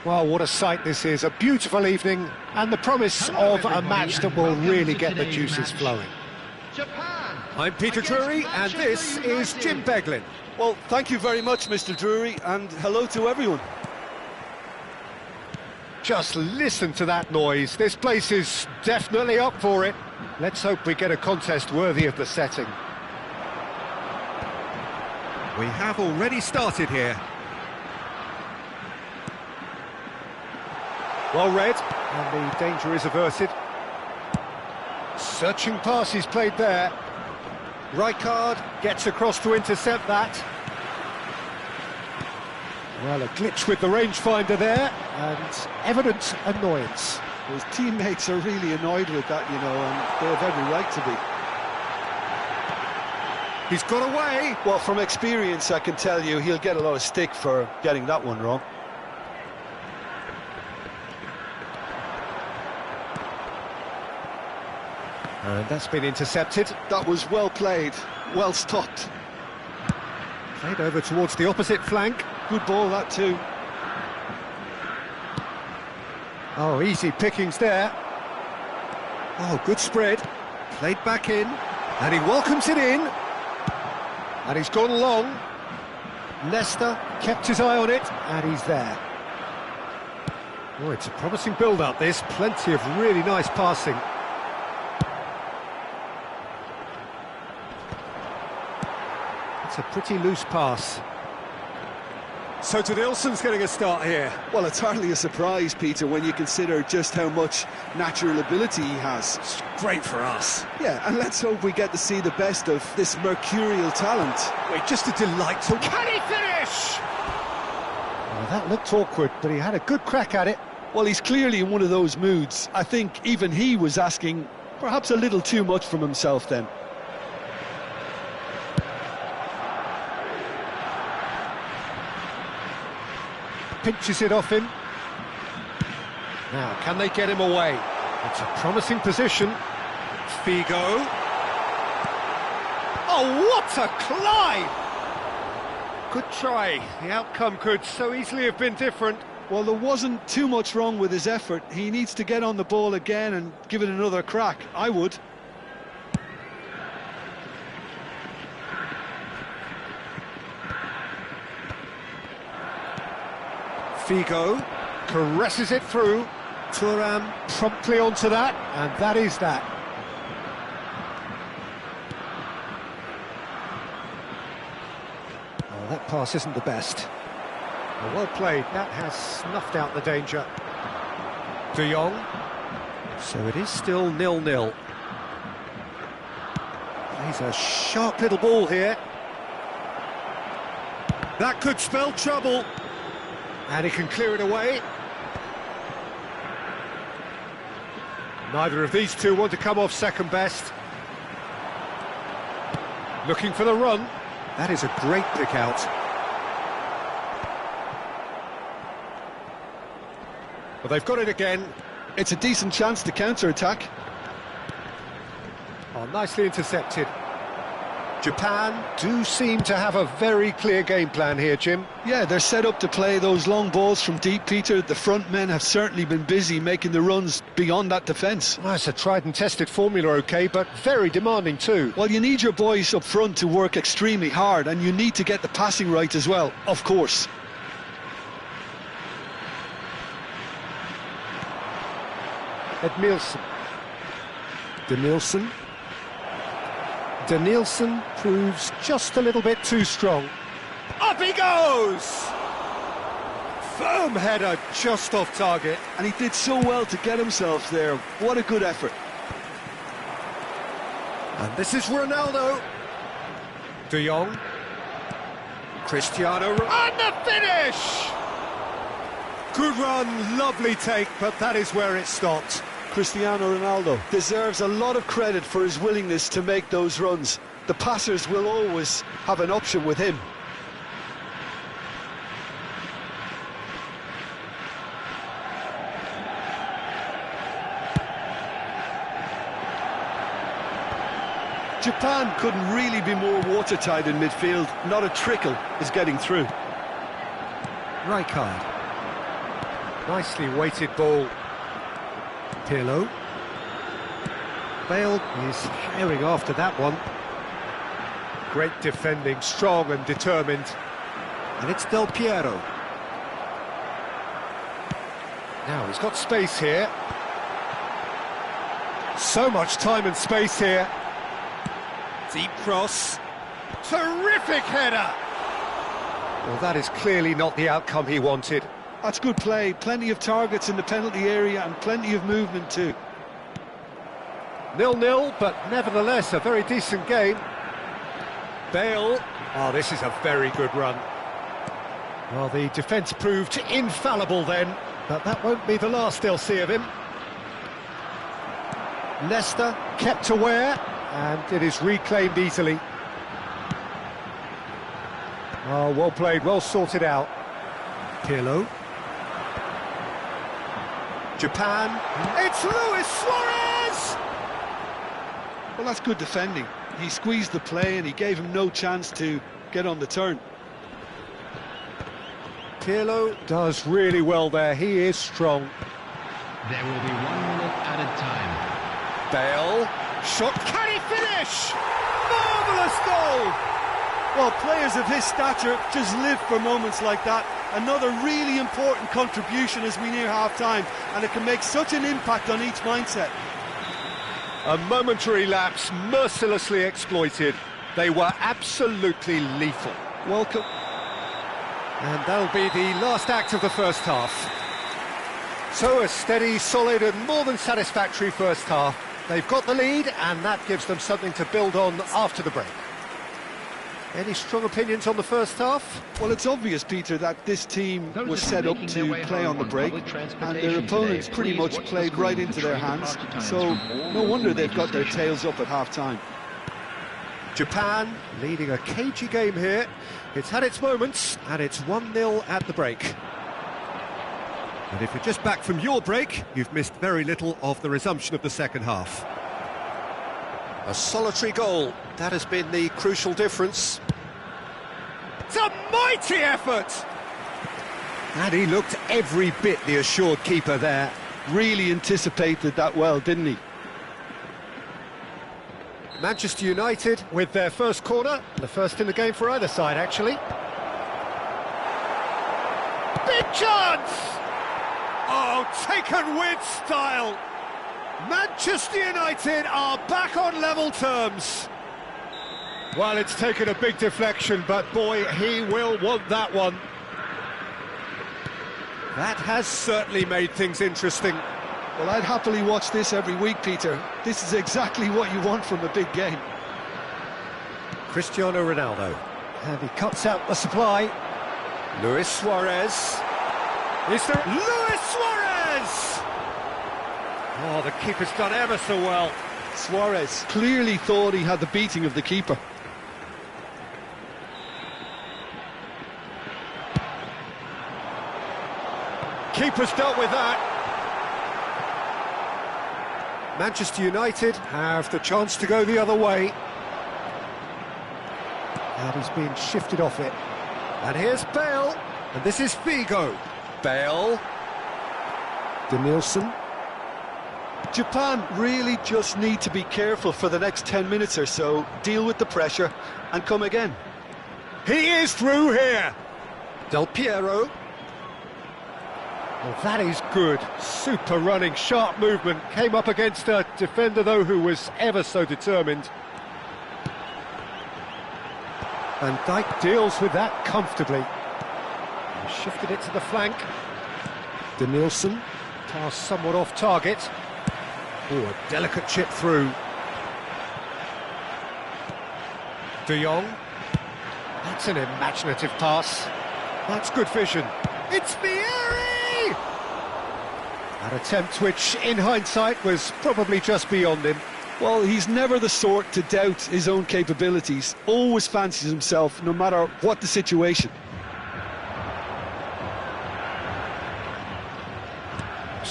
Well, what a sight this is, a beautiful evening, and the promise of a match that will really get the juices flowing. I'm Peter Drury, and this is Jim Beglin. Well, thank you very much, Mr. Drury, and hello to everyone. Just listen to that noise. This place is definitely up for it. Let's hope we get a contest worthy of the setting. We have already started here. Well read, and the danger is averted. Searching pass is played there. Rijkaard gets across to intercept that. Well, a glitch with the rangefinder there, and evident annoyance. His teammates are really annoyed with that, you know, and they have every right to be. He's got away. Well, from experience, I can tell you he'll get a lot of stick for getting that one wrong. And that's been intercepted. That was well played, well stopped. Played over towards the opposite flank. Good ball, that too. Oh, easy pickings there. Oh, good spread. Played back in, and he welcomes it in. And he's gone long. Leicester kept his eye on it, and he's there. Oh, it's a promising build-up, this. Plenty of really nice passing. It's a pretty loose pass. So Nilsson's getting a start here. Well, it's hardly a surprise, Peter, when you consider just how much natural ability he has. It's great for us. Yeah, and let's hope we get to see the best of this mercurial talent. Wait, just a delight to... Can he finish? Well, that looked awkward, but he had a good crack at it. Well, he's clearly in one of those moods. I think even he was asking perhaps a little too much from himself then. Pinches it off him. Now, can they get him away? It's a promising position. Figo. Oh, what a climb! Good try. The outcome could so easily have been different. Well, there wasn't too much wrong with his effort. He needs to get on the ball again and give it another crack. I would. Figo caresses it through. Thuram promptly onto that, and that is that. Oh, that pass isn't the best. Well played, that has snuffed out the danger. De Jong. So it is still 0-0. Plays a sharp little ball here. That could spell trouble. And he can clear it away. Neither of these two want to come off second best. Looking for the run. That is a great pick out. But they've got it again. It's a decent chance to counter-attack. Oh, nicely intercepted. Japan do seem to have a very clear game plan here, Jim. Yeah, they're set up to play those long balls from deep, Peter. The front men have certainly been busy making the runs beyond that defence. Well, it's a tried and tested formula, OK, but very demanding too. Well, you need your boys up front to work extremely hard, and you need to get the passing right as well, of course. Edmilson. Nilsson proves just a little bit too strong. Up he goes! Firm header just off target. And he did so well to get himself there. What a good effort. And this is Ronaldo. De Jong. Cristiano. And the finish! Good run, lovely take, but that is where it stopped. Cristiano Ronaldo deserves a lot of credit for his willingness to make those runs. The passers will always have an option with him. Japan couldn't really be more watertight in midfield. Not a trickle is getting through. Rijkaard. Nicely weighted ball. Pirlo. Bale is herring after that one. Great defending, strong and determined. And it's Del Piero. Now he's got space here. So much time and space here. Deep cross. Terrific header! Well, that is clearly not the outcome he wanted. That's good play. Plenty of targets in the penalty area and plenty of movement too. 0-0, but nevertheless a very decent game. Bale. Oh, this is a very good run. Well, the defence proved infallible then, but that won't be the last they'll see of him. Leicester kept aware, and it is reclaimed easily. Oh, well played, well sorted out. Pirlo. Japan. It's Luis Suarez! Well, that's good defending. He squeezed the play and he gave him no chance to get on the turn. Pirlo does really well there, he is strong. There will be 1 minute added time. Bale, shot, can he finish? Marvellous goal! Well, players of his stature just live for moments like that. Another really important contribution as we near half-time, and it can make such an impact on each mindset. A momentary lapse, mercilessly exploited. They were absolutely lethal. Welcome. And that'll be the last act of the first half. So a steady, solid and more than satisfactory first half. They've got the lead and that gives them something to build on after the break. Any strong opinions on the first half? Well, it's obvious, Peter, that this team was set up to play on the break, and their opponents pretty much played right into their hands, so no wonder they've got their tails up at half-time. Japan leading a cagey game here. It's had its moments, and it's 1-0 at the break. And if you're just back from your break, you've missed very little of the resumption of the second half. A solitary goal, that has been the crucial difference. It's a mighty effort! And he looked every bit the assured keeper there. Really anticipated that well, didn't he? Manchester United with their first corner, the first in the game for either side, actually. Big chance! Oh, taken with style! Manchester United are back on level terms. Well, it's taken a big deflection, but boy, he will want that one. That has certainly made things interesting. Well, I'd happily watch this every week, Peter. This is exactly what you want from a big game. Cristiano Ronaldo. And he cuts out the supply. Luis Suarez. Is there... Luis Suarez! Oh, the keeper's done ever so well. Suarez clearly thought he had the beating of the keeper. Keeper's dealt with that. Manchester United have the chance to go the other way. And he's being shifted off it. And here's Bale. And this is Figo. Bale. Denilson. Japan really just need to be careful for the next 10 minutes or so, deal with the pressure and come again. He is through here. Del Piero. Well, that is good. Super running, sharp movement. Came up against a defender, though, who was ever so determined. And Dijk deals with that comfortably. He shifted it to the flank. Denilson. Pass somewhat off target. Oh, a delicate chip through. De Jong. That's an imaginative pass. That's good vision. It's Vieri! An attempt which, in hindsight, was probably just beyond him. Well, he's never the sort to doubt his own capabilities. Always fancies himself, no matter what the situation.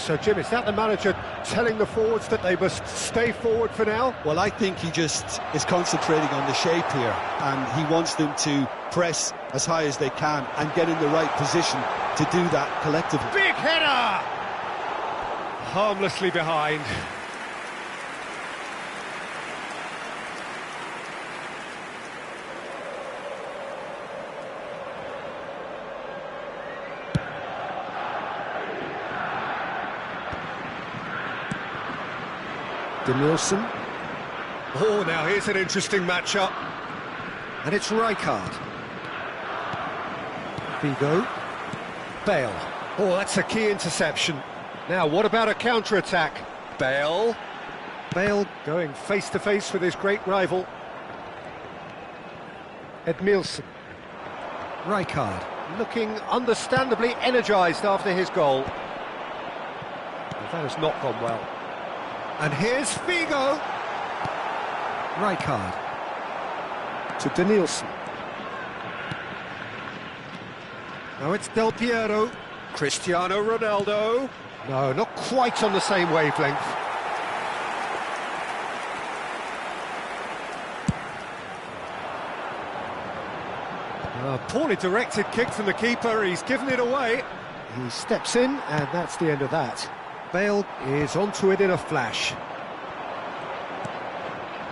So, Jim, is that the manager telling the forwards that they must stay forward for now? Well, I think he just is concentrating on the shape here, and he wants them to press as high as they can and get in the right position to do that collectively. Big header! Harmlessly behind. Danielson. Oh, now here's an interesting matchup. And it's Rijkaard. Figo. Bale. Oh, that's a key interception. Now, what about a counter-attack? Bale. Bale going face-to-face with his great rival. Edmilson. Rijkaard, looking understandably energised after his goal. Well, that has not gone well. And here's Figo. Rijkaard. To Danielson. Now it's Del Piero. Cristiano Ronaldo. No, not quite on the same wavelength. A poorly directed kick from the keeper, he's given it away. He steps in, and that's the end of that. Bale is onto it in a flash.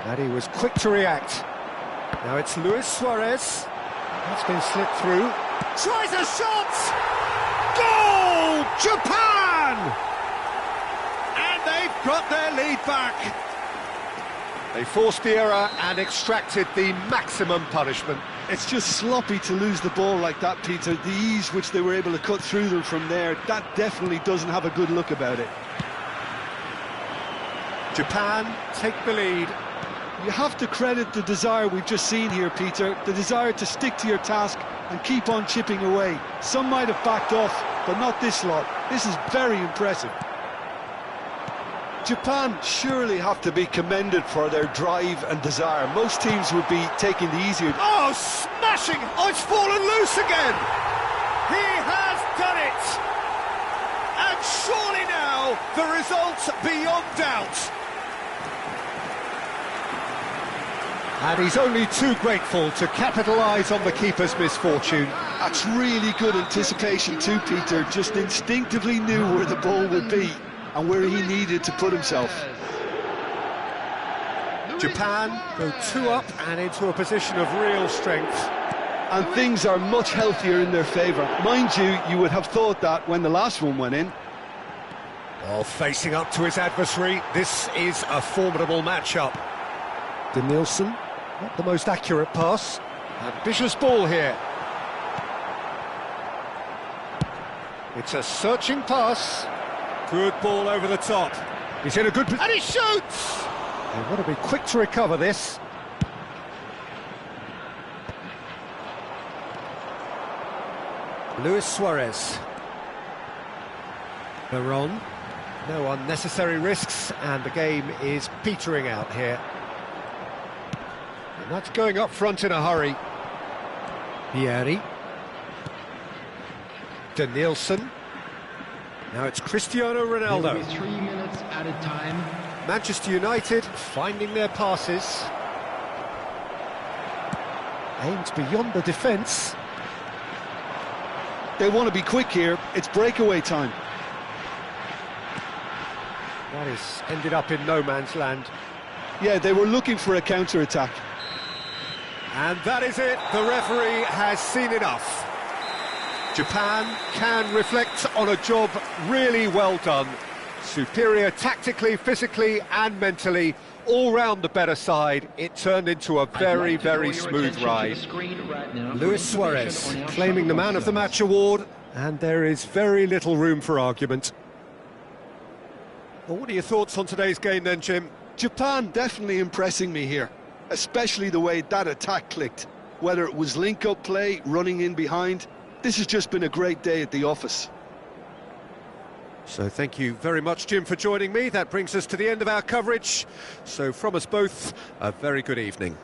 And he was quick to react. Now it's Luis Suarez. That's been slipped through. Tries a shot! Goal! Japan! And they've got their lead back. They forced the error and extracted the maximum punishment. It's just sloppy to lose the ball like that, Peter. The ease which they were able to cut through them from there, that definitely doesn't have a good look about it. Japan take the lead. You have to credit the desire we've just seen here, Peter, the desire to stick to your task and keep on chipping away. Some might have backed off, but not this lot. This is very impressive. Japan surely have to be commended for their drive and desire. Most teams would be taking the easier... Oh, smashing! Oh, it's fallen loose again! He has done it! And surely now, the result's beyond doubt. And he's only too grateful to capitalise on the keeper's misfortune. That's really good anticipation too, Peter. Just instinctively knew where the ball would be and where he needed to put himself. Japan go 2 up and into a position of real strength. And things are much healthier in their favour. Mind you, you would have thought that when the last one went in. Well, facing up to his adversary, this is a formidable matchup. Danielson, not the most accurate pass. Ambitious ball here. It's a searching pass. Good ball over the top. He's in a good position. And he shoots! They've got to be quick to recover this. Luis Suarez. Veron. No unnecessary risks, and the game is petering out here. And that's going up front in a hurry. Vieri. Danielson. Now it's Cristiano Ronaldo. 3 minutes added time. Manchester United finding their passes. Aimed beyond the defence. They want to be quick here. It's breakaway time. That has ended up in no man's land. Yeah, they were looking for a counter-attack. And that is it. The referee has seen enough. Japan can reflect on a job really well done. Superior tactically, physically and mentally. All round the better side. It turned into a very, very smooth ride. Luis Suarez claiming the Man of the Match award, and there is very little room for argument. Well, what are your thoughts on today's game then, Jim? Japan definitely impressing me here, especially the way that attack clicked. Whether it was link-up play, running in behind, this has just been a great day at the office. So thank you very much, Jim, for joining me. That brings us to the end of our coverage. So from us both, a very good evening.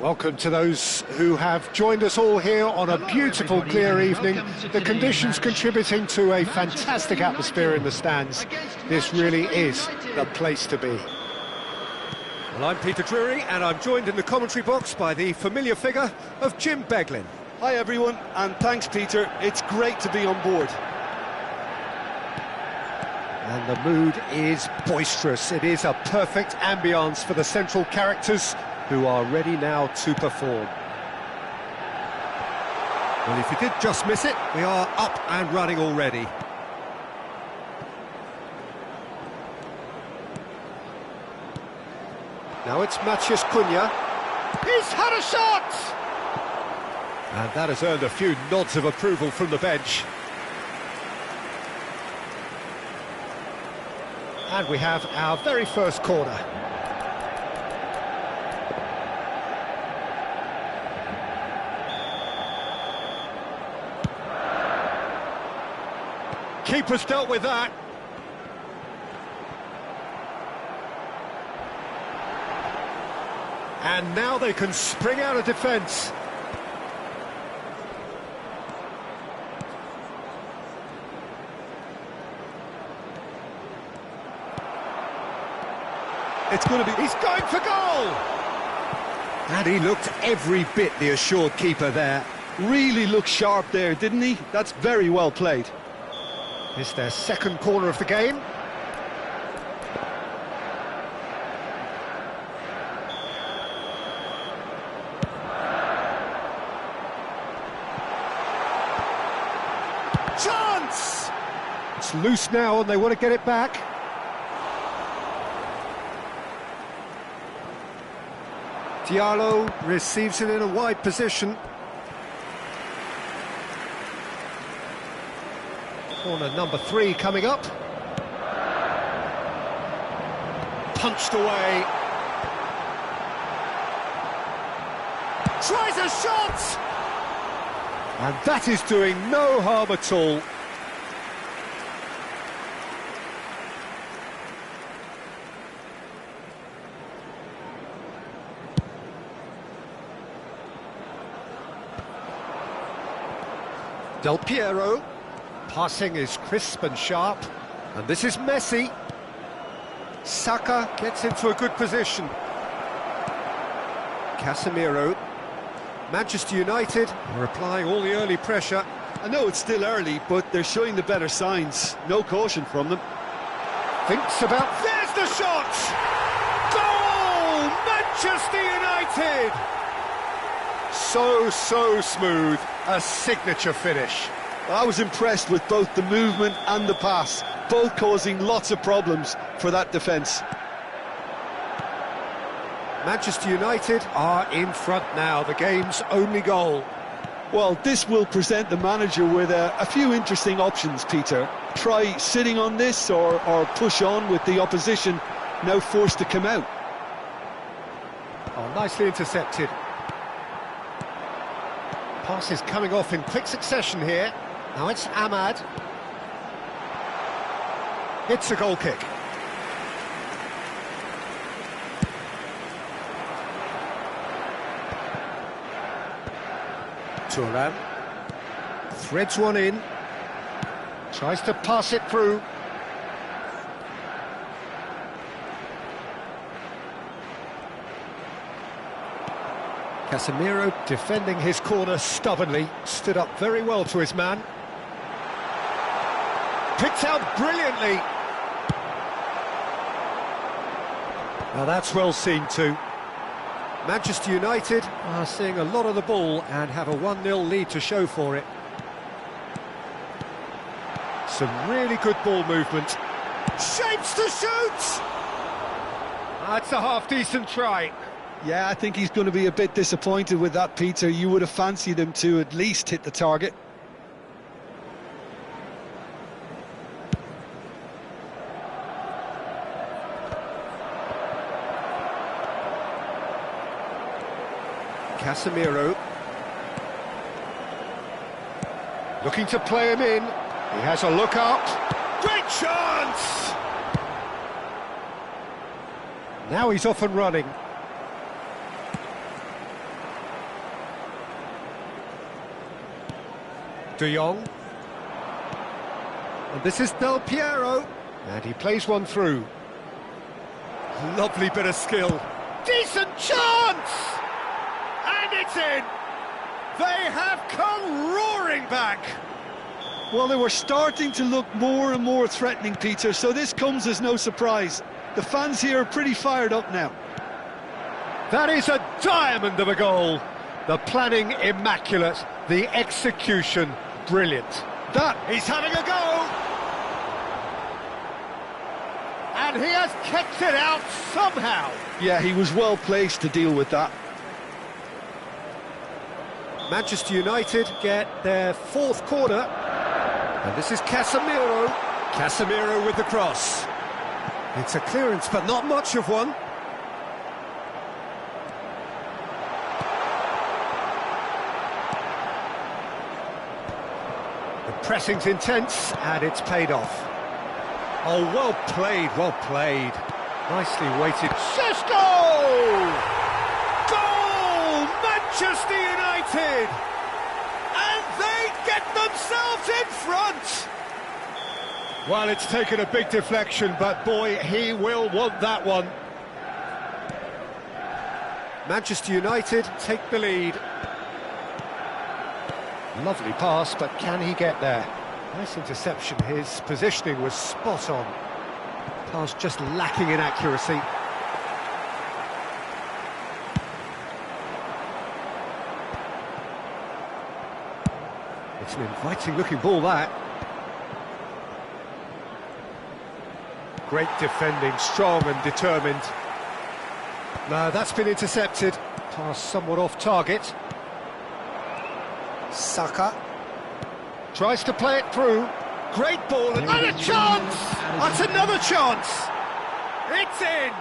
Welcome to those who have joined us all here on a beautiful, clear evening. The conditions contributing to a fantastic atmosphere in the stands. This really is the place to be. Well, I'm Peter Drury, and I'm joined in the commentary box by the familiar figure of Jim Beglin. Hi everyone, and thanks Peter, it's great to be on board. And the mood is boisterous. It is a perfect ambience for the central characters who are ready now to perform. Well, if you did just miss it, we are up and running already. Now it's Matheus Cunha. He's had a shot! And that has earned a few nods of approval from the bench. And we have our very first corner. Keeper's dealt with that. And now they can spring out of defence. It's going to be... He's going for goal! And he looked every bit the assured keeper there. Really looked sharp there, didn't he? That's very well played. It's their second corner of the game. Chance! It's loose now and they want to get it back. Diallo receives it in a wide position. Corner number 3 coming up. Punched away. Tries a shot! And that is doing no harm at all. Del Piero. Passing is crisp and sharp. And this is Messi. Saka gets into a good position. Casemiro. Manchester United are applying all the early pressure. I know it's still early, but they're showing the better signs. No caution from them. Thinks about... There's the shot! Goal! Manchester United! So smooth. A signature finish. I was impressed with both the movement and the pass, both causing lots of problems for that defence. Manchester United are in front now, the game's only goal. Well, this will present the manager with a few interesting options, Peter. Try sitting on this or push on with the opposition now forced to come out. Oh, nicely intercepted. Pass is coming off in quick succession here. Now it's Ahmad. It's a goal kick. Thuram threads one in, tries to pass it through. Casemiro defending his corner stubbornly, stood up very well to his man. Picked out brilliantly. Now that's well seen too. Manchester United are seeing a lot of the ball and have a 1-0 lead to show for it. Some really good ball movement. Shapes to shoot! That's a half-decent try. Yeah, I think he's going to be a bit disappointed with that, Peter. You would have fancied him to at least hit the target. Casemiro. Looking to play him in. He has a look up. Great chance! Now he's off and running. De Jong. And this is Del Piero. And he plays one through. Lovely bit of skill. Decent chance! And it's in! They have come roaring back! Well, they were starting to look more and more threatening, Peter, so this comes as no surprise. The fans here are pretty fired up now. That is a diamond of a goal. The planning immaculate, the execution brilliant. He's having a go! And he has kicked it out somehow. Yeah, he was well placed to deal with that. Manchester United get their fourth corner. And this is Casemiro. Casemiro with the cross. It's a clearance, but not much of one. The pressing's intense, and it's paid off. Oh, well played, well played. Nicely weighted. Šeško! Goal! Manchester United! And they get themselves in front! Well, it's taken a big deflection, but boy, he will want that one. Manchester United take the lead. Lovely pass, but can he get there? Nice interception, his positioning was spot on. Pass just lacking in accuracy. It's an inviting looking ball, that. Great defending, strong and determined. No, that's been intercepted. Pass somewhat off target. Saka tries to play it through. Great ball and a chance! That's another chance! It's in!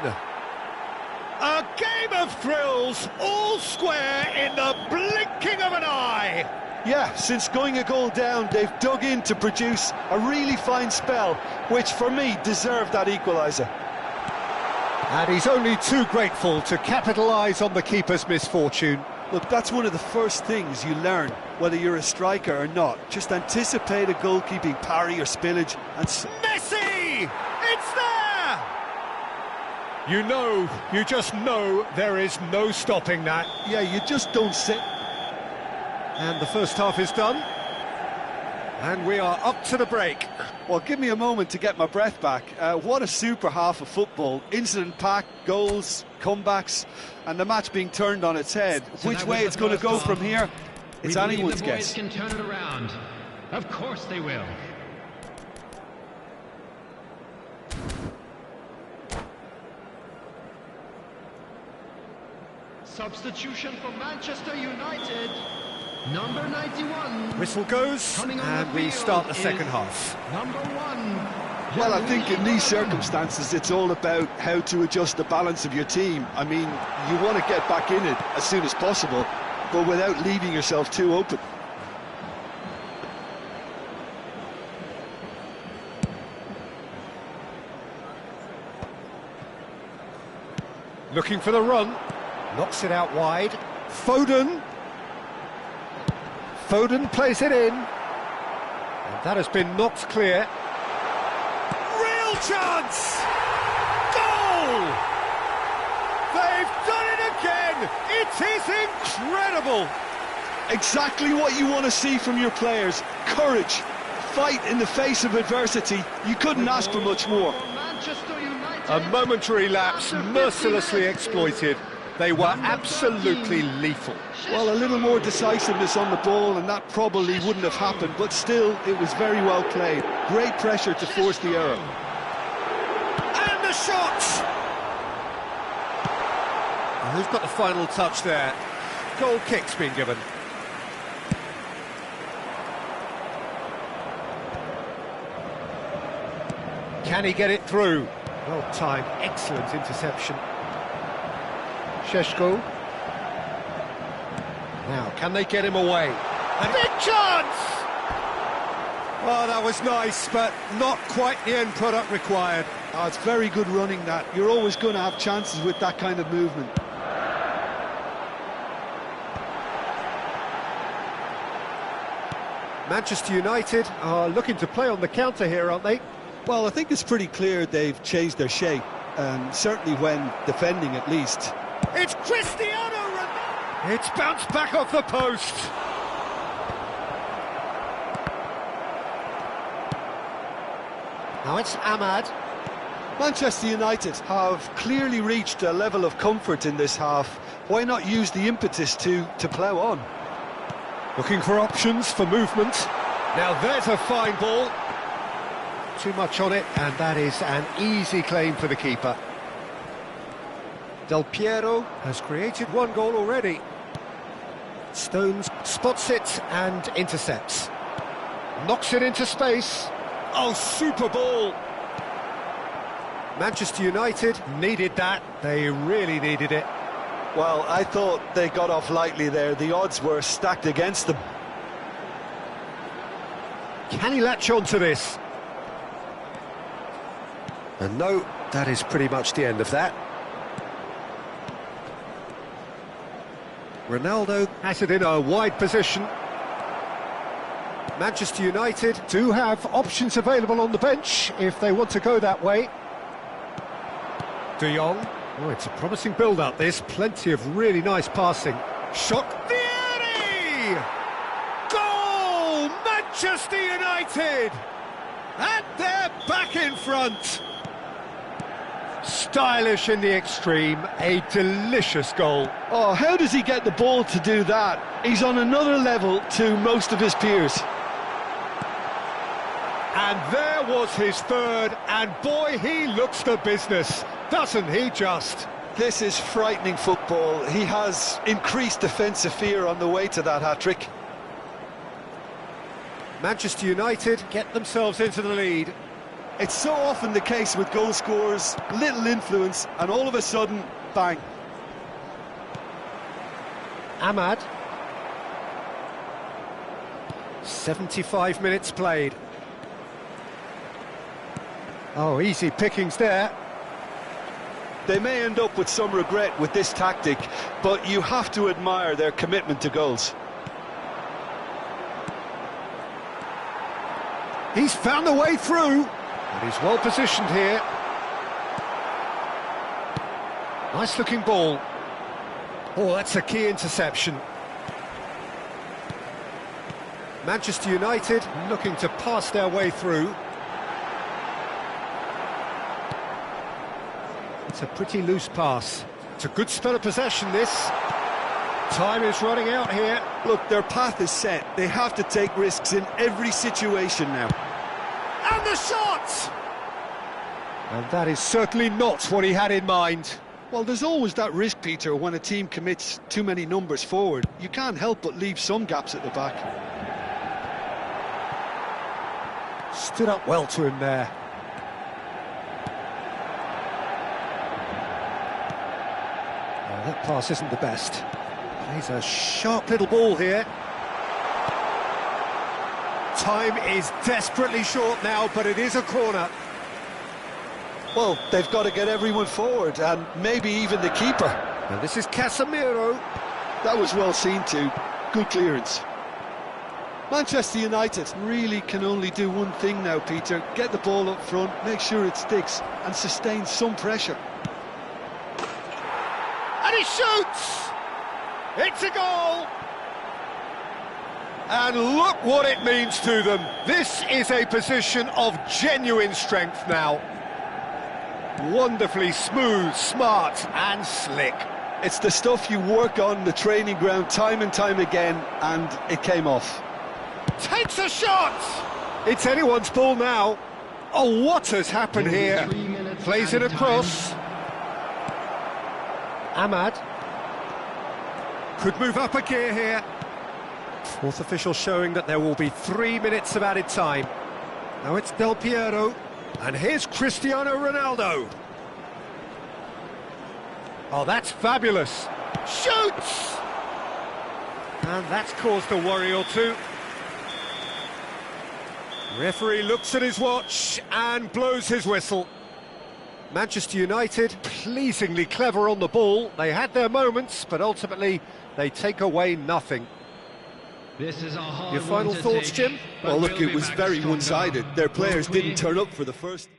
A game of thrills, all square in the blinking of an eye! Yeah, since going a goal down, they've dug in to produce a really fine spell, which for me deserved that equaliser. And he's only too grateful to capitalise on the keeper's misfortune. Look, that's one of the first things you learn, whether you're a striker or not. Just anticipate a goalkeeping parry or spillage and... Messi! It's there! You just know there is no stopping that. Yeah, you just don't sit. And the first half is done. And we are up to the break. Well, give me a moment to get my breath back. What a super half of football. Incident-packed, goals, comebacks, and the match being turned on its head. So which way it's going to go from here, it's anyone's guess. The boys can turn it around. Of course they will. Substitution for Manchester United. Number 91. Whistle goes, and we start the second half. Number 1. Well, I think in these circumstances, it's all about how to adjust the balance of your team. I mean, you want to get back in it as soon as possible, but without leaving yourself too open. Looking for the run. Knocks it out wide. Foden plays it in. And that has been knocked clear. Real chance! Goal! They've done it again! It is incredible! Exactly what you want to see from your players. Courage, fight in the face of adversity. You couldn't ask for much more. A momentary lapse, mercilessly exploited. They were absolutely lethal. Well, a little more decisiveness on the ball and that probably wouldn't have happened, but still, it was very well played. Great pressure to force the error. And the shot! And who's got the final touch there? Goal kick's been given. Can he get it through? Well timed, excellent interception. Šeško. Now, can they get him away? A big chance! Oh, that was nice, but not quite the end product required. Oh, it's very good running, that. You're always going to have chances with that kind of movement. Manchester United are looking to play on the counter here, aren't they? Well, I think it's pretty clear they've changed their shape, certainly when defending at least. It's Cristiano Ronaldo! It's bounced back off the post. Now it's Ahmad. Manchester United have clearly reached a level of comfort in this half. Why not use the impetus to plough on? Looking for options for movement. Now there's a fine ball. Too much on it, and that is an easy claim for the keeper. Del Piero has created one goal already. Stones spots it and intercepts. Knocks it into space. Oh, super ball! Manchester United needed that. They really needed it. Well, I thought they got off lightly there. The odds were stacked against them. Can he latch on to this? And no, that is pretty much the end of that. Ronaldo has it in a wide position. Manchester United do have options available on the bench if they want to go that way. De Jong. Oh, it's a promising build-up, this. Plenty of really nice passing. Shot. Vieri! Goal! Manchester United! And they're back in front. Stylish in the extreme, a delicious goal. Oh, how does he get the ball to do that? He's on another level to most of his peers. And there was his third, and boy, he looks the business, doesn't he just? This is frightening football. He has increased defensive fear on the way to that hat-trick. Manchester United get themselves into the lead. It's so often the case with goal scorers, little influence, and all of a sudden, bang. Ahmad. 75 minutes played. Oh, easy pickings there. They may end up with some regret with this tactic, but you have to admire their commitment to goals. He's found a way through. And he's well positioned here. Nice looking ball. Oh, that's a key interception. Manchester United looking to pass their way through. It's a pretty loose pass. It's a good spell of possession, this. Time is running out here. Look, their path is set. They have to take risks in every situation now. And the shot! And that is certainly not what he had in mind. Well, there's always that risk, Peter, when a team commits too many numbers forward. You can't help but leave some gaps at the back. Stood up well to him there. Oh, that pass isn't the best. Plays a sharp little ball here. Time is desperately short now, but it is a corner. Well, they've got to get everyone forward, and maybe even the keeper. And this is Casemiro. That was well seen too. Good clearance. Manchester United really can only do one thing now, Peter. Get the ball up front, make sure it sticks, and sustain some pressure. And he shoots! It's a goal! And look what it means to them. This is a position of genuine strength now. Wonderfully smooth, smart and slick. It's the stuff you work on the training ground time and time again, and it came off. Takes a shot! It's anyone's ball now. Oh, what has happened here? Plays it across. Ahmad. Could move up a gear here. Fourth official showing that there will be 3 minutes of added time. Now it's Del Piero. And here's Cristiano Ronaldo. Oh, that's fabulous. Shoots! And that's caused a worry or two. Referee looks at his watch and blows his whistle. Manchester United, pleasingly clever on the ball. They had their moments, but ultimately they take away nothing. This is a hard Your one final to thoughts, take, Jim? but Well, look, we'll it be was back very stronger. one-sided. Their players Won't we? didn't turn up for the first.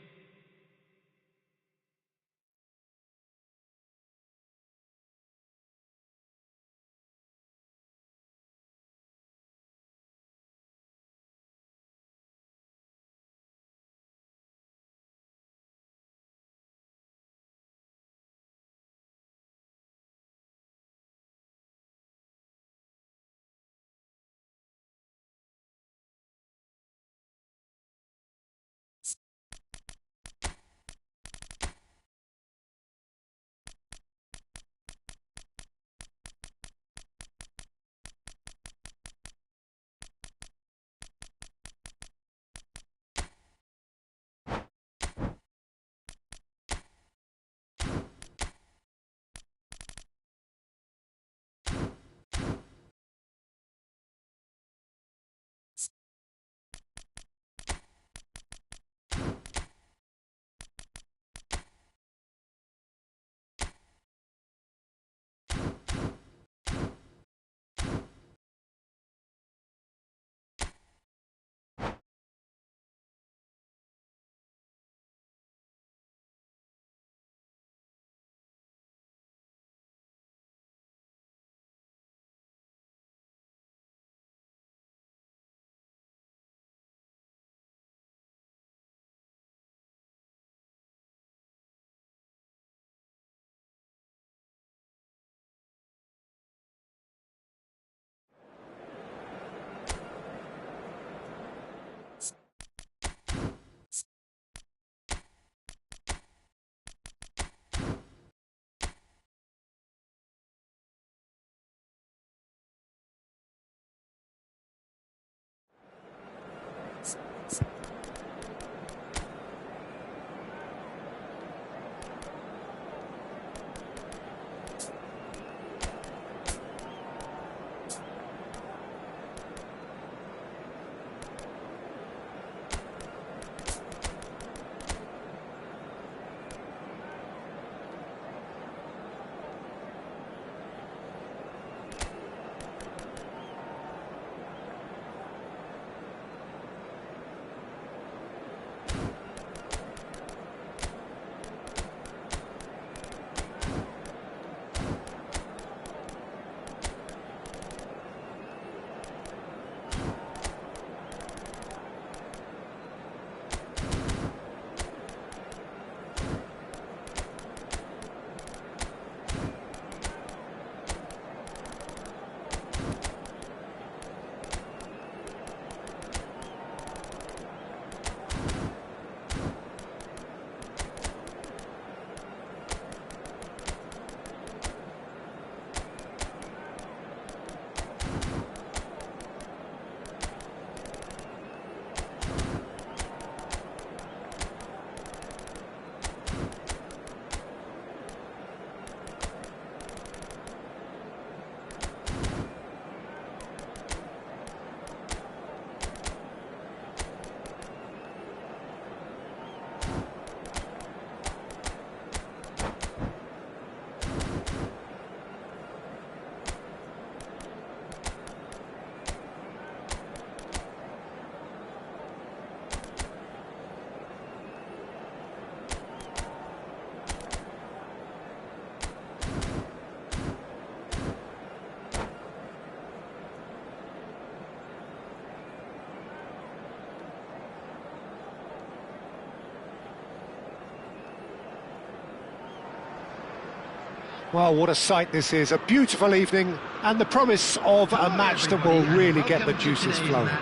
Well, what a sight this is. A beautiful evening and the promise of a match that will really get the juices flowing.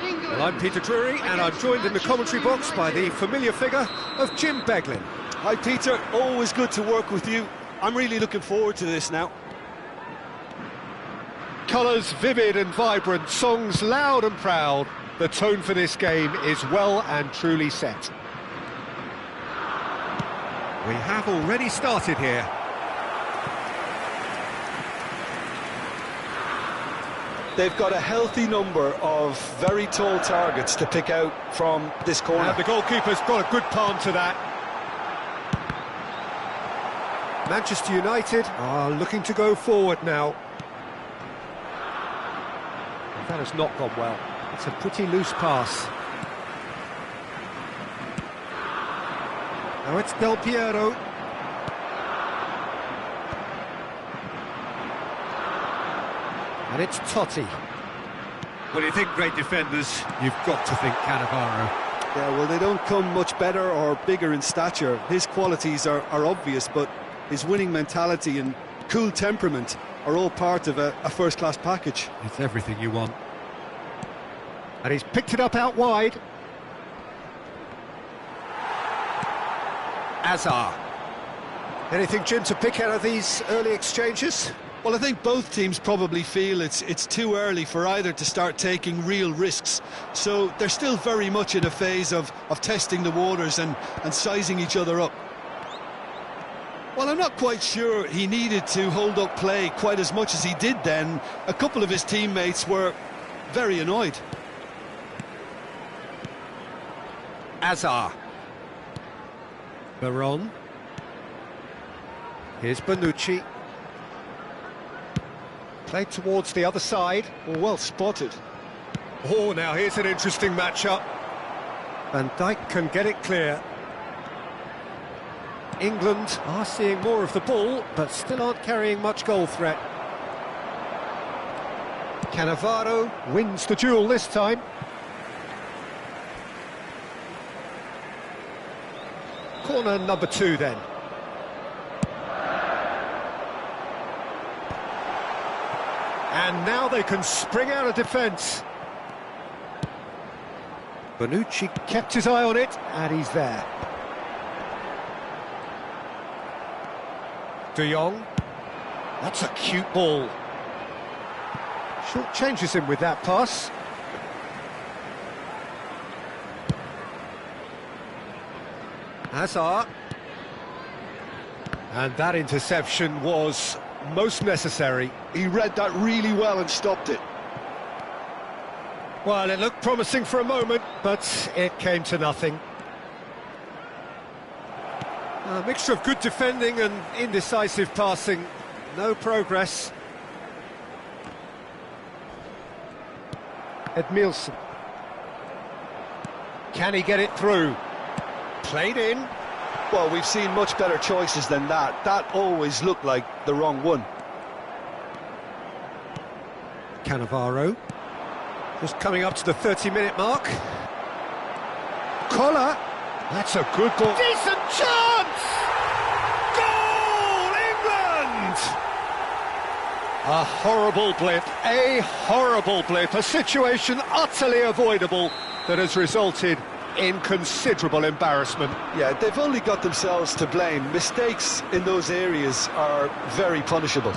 Well, I'm Peter Drury, and I'm joined in the commentary box by the familiar figure of Jim Beglin. Hi, Peter. Always good to work with you. I'm really looking forward to this now. Colours vivid and vibrant, songs loud and proud. The tone for this game is well and truly set. We have already started here. They've got a healthy number of very tall targets to pick out from this corner. And the goalkeeper's got a good palm to that. Manchester United are looking to go forward now. That has not gone well. It's a pretty loose pass. Now it's Del Piero. And it's Totti. When you think great defenders, you've got to think Cannavaro. Yeah, well, they don't come much better or bigger in stature. His qualities are obvious, but his winning mentality and cool temperament are all part of a first-class package. It's everything you want. And he's picked it up out wide. Azar. Anything, Jim, to pick out of these early exchanges? Well, I think both teams probably feel it's too early for either to start taking real risks. So they're still very much in a phase of testing the waters and sizing each other up. Well, I'm not quite sure he needed to hold up play quite as much as he did then. A couple of his teammates were very annoyed. Azar. Veron. Here's Bonucci. Played towards the other side. Well spotted. Oh, now here's an interesting matchup. Van Dijk can get it clear. England are seeing more of the ball, but still aren't carrying much goal threat. Cannavaro wins the duel this time. Corner number 2 then. And now they can spring out of defence. Bonucci kept his eye on it, and he's there. De Jong. That's a cute ball. Short changes him with that pass. Hazard. And that interception was most necessary. He read that really well and stopped it. Well, it looked promising for a moment, but it came to nothing. A mixture of good defending and indecisive passing. No progress. Edmilson. Can he get it through? Played in. Well, we've seen much better choices than that. That always looked like the wrong one. Cannavaro. Just coming up to the 30-minute mark. Collar. That's a good ball. Decent chance! Goal, England! A horrible blip, a situation utterly avoidable that has resulted in considerable embarrassment. Yeah, they've only got themselves to blame. Mistakes in those areas are very punishable.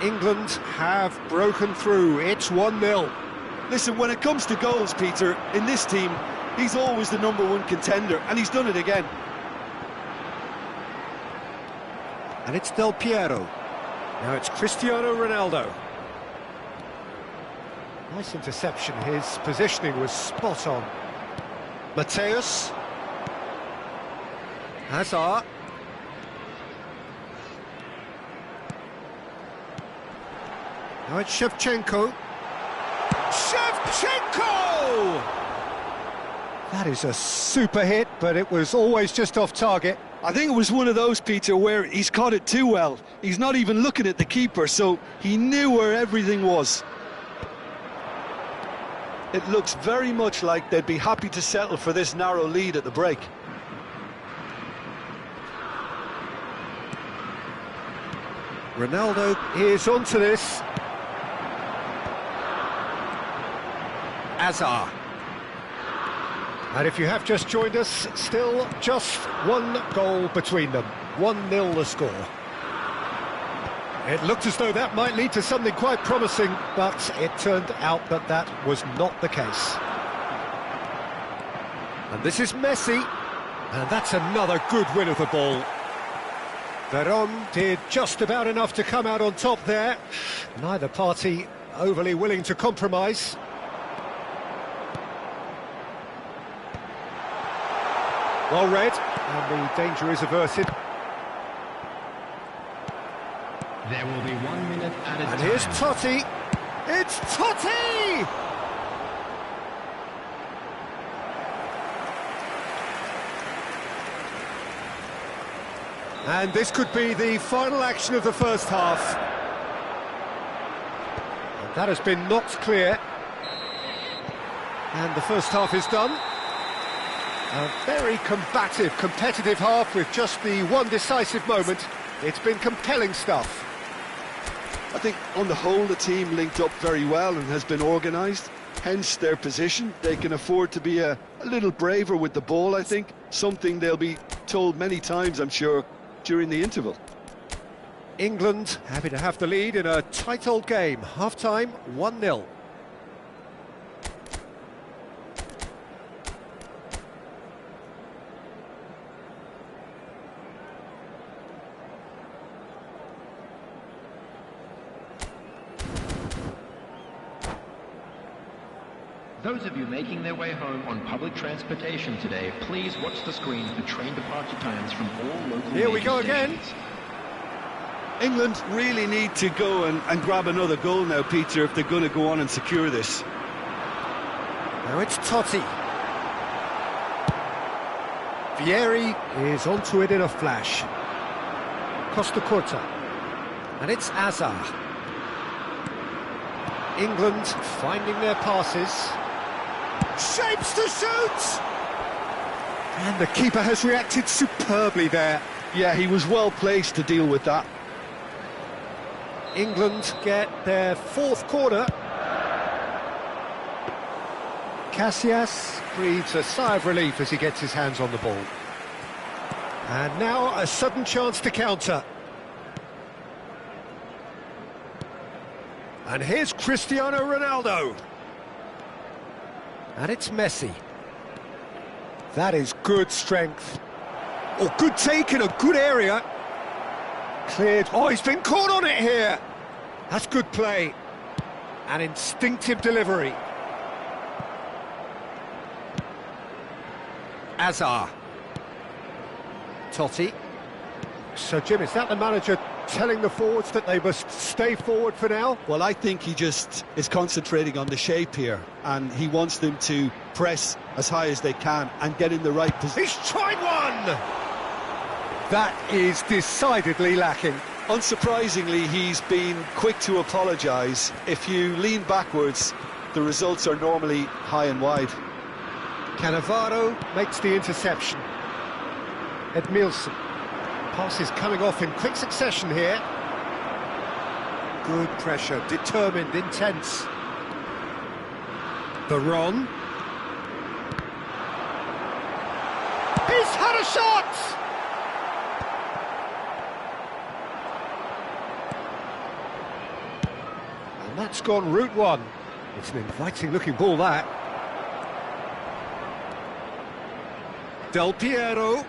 England have broken through. It's 1-0. Listen, when it comes to goals, Peter, in this team, he's always the #1 contender, and he's done it again. And it's Del Piero. Now it's Cristiano Ronaldo. Nice interception. His positioning was spot on. Mateus. Hazard. Now it's Shevchenko. Shevchenko! That is a super hit, but it was always just off target. I think it was one of those, Peter, where he's caught it too well. He's not even looking at the keeper, so he knew where everything was. It looks very much like they'd be happy to settle for this narrow lead at the break. Ronaldo is onto this. Azar. And if you have just joined us, still just 1 goal between them. 1-0 the score. It looked as though that might lead to something quite promising, But it turned out that that was not the case. and this is Messi, and that's another good win of the ball. Veron did just about enough to come out on top there. Neither party overly willing to compromise. Well read, and the danger is averted. There will be 1 minute at a time. And here's Totti. It's Totti! And this could be the final action of the first half. And that has been knocked clear. And the first half is done. A very combative, competitive half with just the one decisive moment. It's been compelling stuff. I think on the whole the team linked up very well and has been organised, hence their position. They can afford to be a little braver with the ball, I think, something they'll be told many times, I'm sure, during the interval. England happy to have the lead in a tight old game. Half-time, 1-0. Those of you making their way home on public transportation today, please watch the screen for train departure times from all local Here we go stations. again. England really need to go and grab another goal now, Peter, if they're going to go on and secure this. Now it's Totti. Vieri is onto it in a flash. Costa Curta. And it's Azar. England finding their passes. Shapes to shoot! And the keeper has reacted superbly there. Yeah, he was well placed to deal with that. England get their fourth corner. Casillas breathes a sigh of relief as he gets his hands on the ball. And now a sudden chance to counter. And here's Cristiano Ronaldo. And it's Messi. That is good strength. Oh, good take in a good area. Cleared. Oh, he's been caught on it here. That's good play. An instinctive delivery. Azar. Totti. So, Jim, is that the manager telling the forwards that they must stay forward for now? Well, I think he just is concentrating on the shape here, and he wants them to press as high as they can and get in the right position. He's tried one! That is decidedly lacking. Unsurprisingly, he's been quick to apologise. If you lean backwards, the results are normally high and wide. Cannavaro makes the interception. Edmilson. Pass is coming off in quick succession here. Good pressure, determined, intense. Baron. He's had a shot! And that's gone route one. It's an inviting looking ball, that. Del Piero.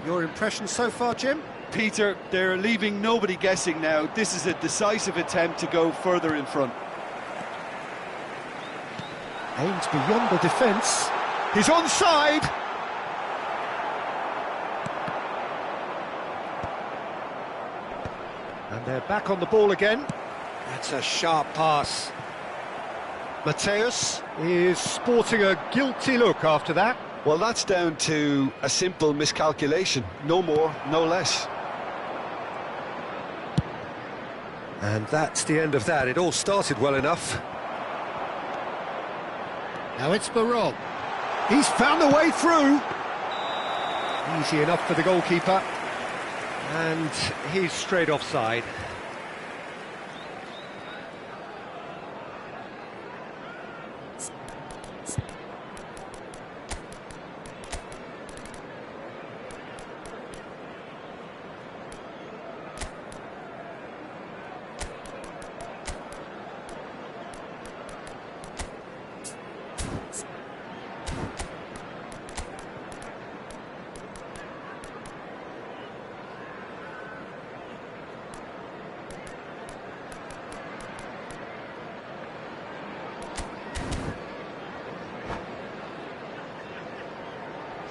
Your impression so far, Jim? Peter, they're leaving nobody guessing now. This is a decisive attempt to go further in front. Aims beyond the defence. He's onside! And they're back on the ball again. That's a sharp pass. Mateus is sporting a guilty look after that. Well, that's down to a simple miscalculation. No more, no less. And that's the end of that. It all started well enough. Now it's Baron. He's found a way through. Easy enough for the goalkeeper. And he's straight offside.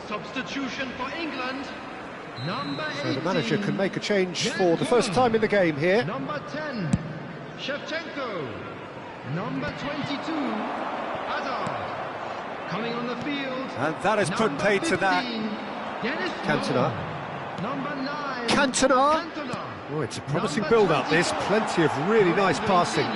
Substitution for England. Number So 18, the manager can make a change for the first time in the game here. Number 10, Shevchenko. Number 22, Hazard. Coming on the field. And that has put number paid to that. 15, Dennis Cantona. Moore. Number 9, Cantona. Cantona. Oh, it's a promising Number build-up, this. 24, Plenty of really nice passing.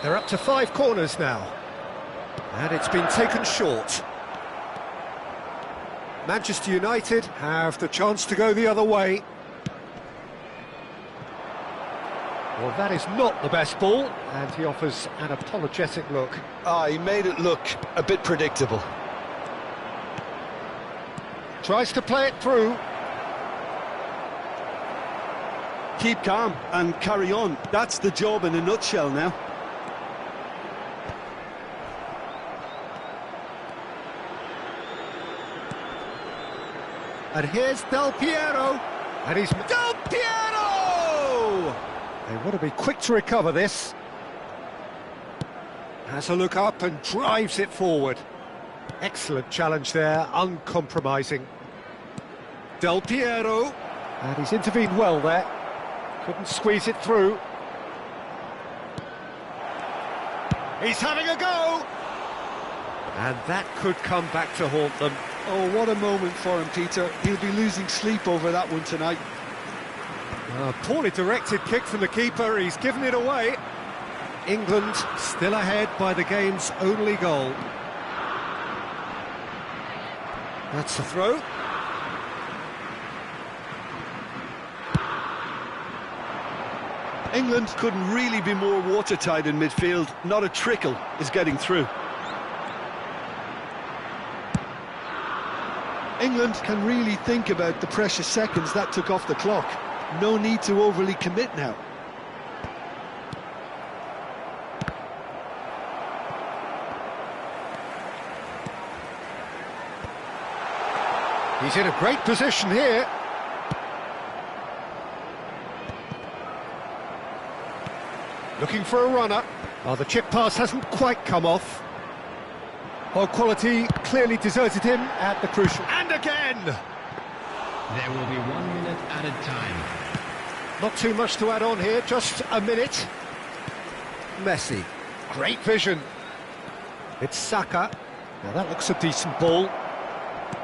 They're up to 5 corners now. And it's been taken short. Manchester United have the chance to go the other way. Well, that is not the best ball, and he offers an apologetic look. He made it look a bit predictable. Tries to play it through. Keep calm and carry on. That's the job in a nutshell now. And here's Del Piero. And he's... Del Piero! They want to be quick to recover this. Has a look up and drives it forward. Excellent challenge there, uncompromising. Del Piero. And he's intervened well there. Couldn't squeeze it through. He's having a go! And that could come back to haunt them. Oh, what a moment for him, Peter. He'll be losing sleep over that one tonight. A poorly directed kick from the keeper, he's given it away. England still ahead by the game's only goal. That's the throw. England couldn't really be more watertight in midfield. Not a trickle is getting through. England can really think about the precious seconds that took off the clock. No need to overly commit now. He's in a great position here. Looking for a runner. Oh, the chip pass hasn't quite come off. Oh, quality clearly deserted him at the crucial... And again! There will be 1 minute added time. Not too much to add on here, just a minute. Messi. Great vision. It's Saka. Now that looks a decent ball.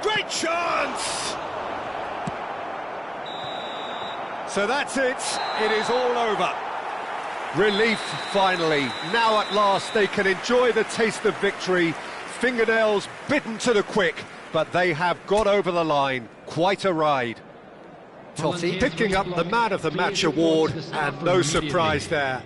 Great chance! So that's it. It is all over. Relief, finally. Now at last they can enjoy the taste of victory. Fingernails bitten to the quick, but they have got over the line. Quite a ride. Totti picking up the Man of the Match award, and no surprise there.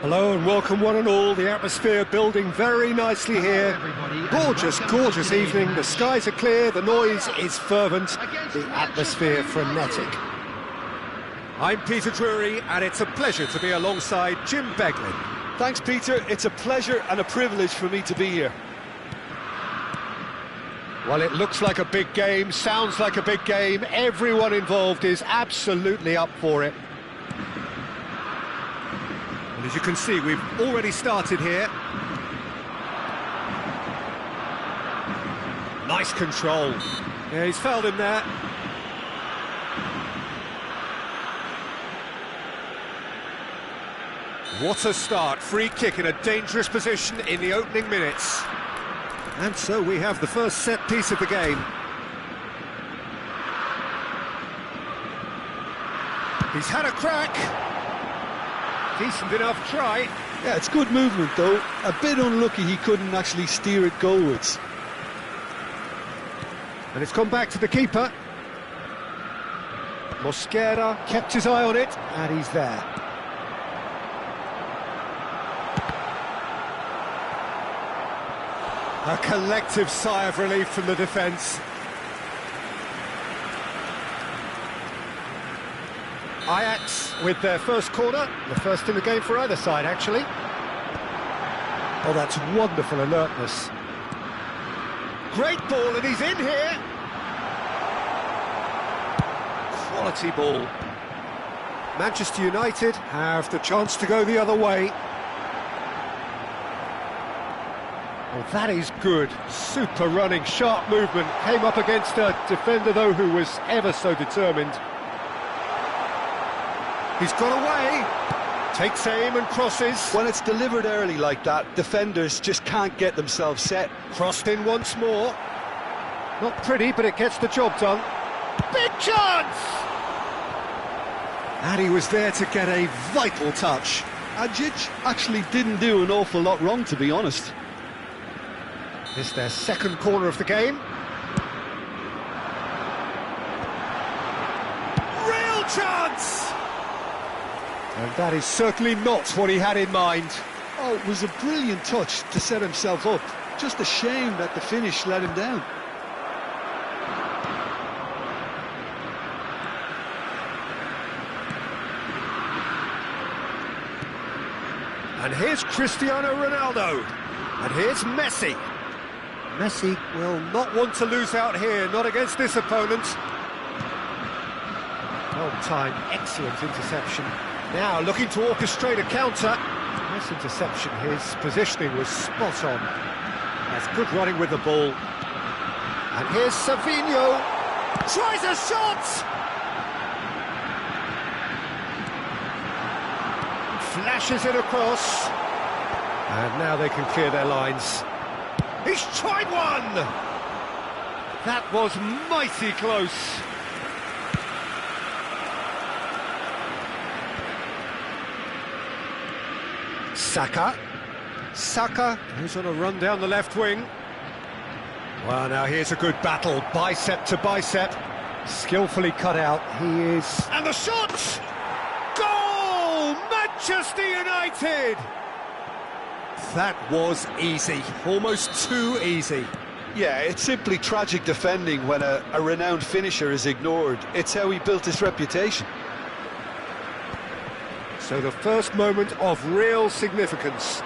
Hello and welcome one and all. The atmosphere building very nicely here. Gorgeous, gorgeous evening. The skies are clear, the noise is fervent, the atmosphere frenetic. I'm Peter Drury and it's a pleasure to be alongside Jim Beglin. Thanks, Peter. It's a pleasure and a privilege for me to be here. Well, it looks like a big game, sounds like a big game. Everyone involved is absolutely up for it. And as you can see, we've already started here. Nice control. Yeah, he's fouled him there. What a start. Free kick in a dangerous position in the opening minutes. And so we have the first set piece of the game. He's had a crack. Decent enough try. Yeah, it's good movement though. A bit unlucky he couldn't actually steer it goalwards. And it's gone back to the keeper. Mosquera kept his eye on it, and he's there. A collective sigh of relief from the defence. Ajax with their first corner, the first in the game for either side, actually. Oh, that's wonderful alertness. Great ball, and he's in here. Quality ball. Manchester United have the chance to go the other way. Oh, that is good. Super running, sharp movement. Came up against a defender, though, who was ever so determined. He's got away, takes aim and crosses. When it's delivered early like that, defenders just can't get themselves set. Crossed in once more. Not pretty, but it gets the job done. Big chance! And he was there to get a vital touch. Ajic actually didn't do an awful lot wrong, to be honest. It's their second corner of the game. Real chance! And that is certainly not what he had in mind. Oh, it was a brilliant touch to set himself up. Just a shame that the finish let him down. And here's Cristiano Ronaldo. And here's Messi. Messi will not want to lose out here, not against this opponent. Well-timed, excellent interception. Now looking to orchestrate a counter. Nice interception, his positioning was spot on. That's good running with the ball. And here's Savinho. Tries a shot! Flashes it across. And now they can clear their lines. He's tried one! That was mighty close. Saka goes on a run down the left wing. Well, now here's a good battle, bicep to bicep. Skillfully cut out, he is... And the shot! Goal! Manchester United! That was easy, almost too easy. Yeah, it's simply tragic defending when a renowned finisher is ignored. It's how he built his reputation. So the first moment of real significance.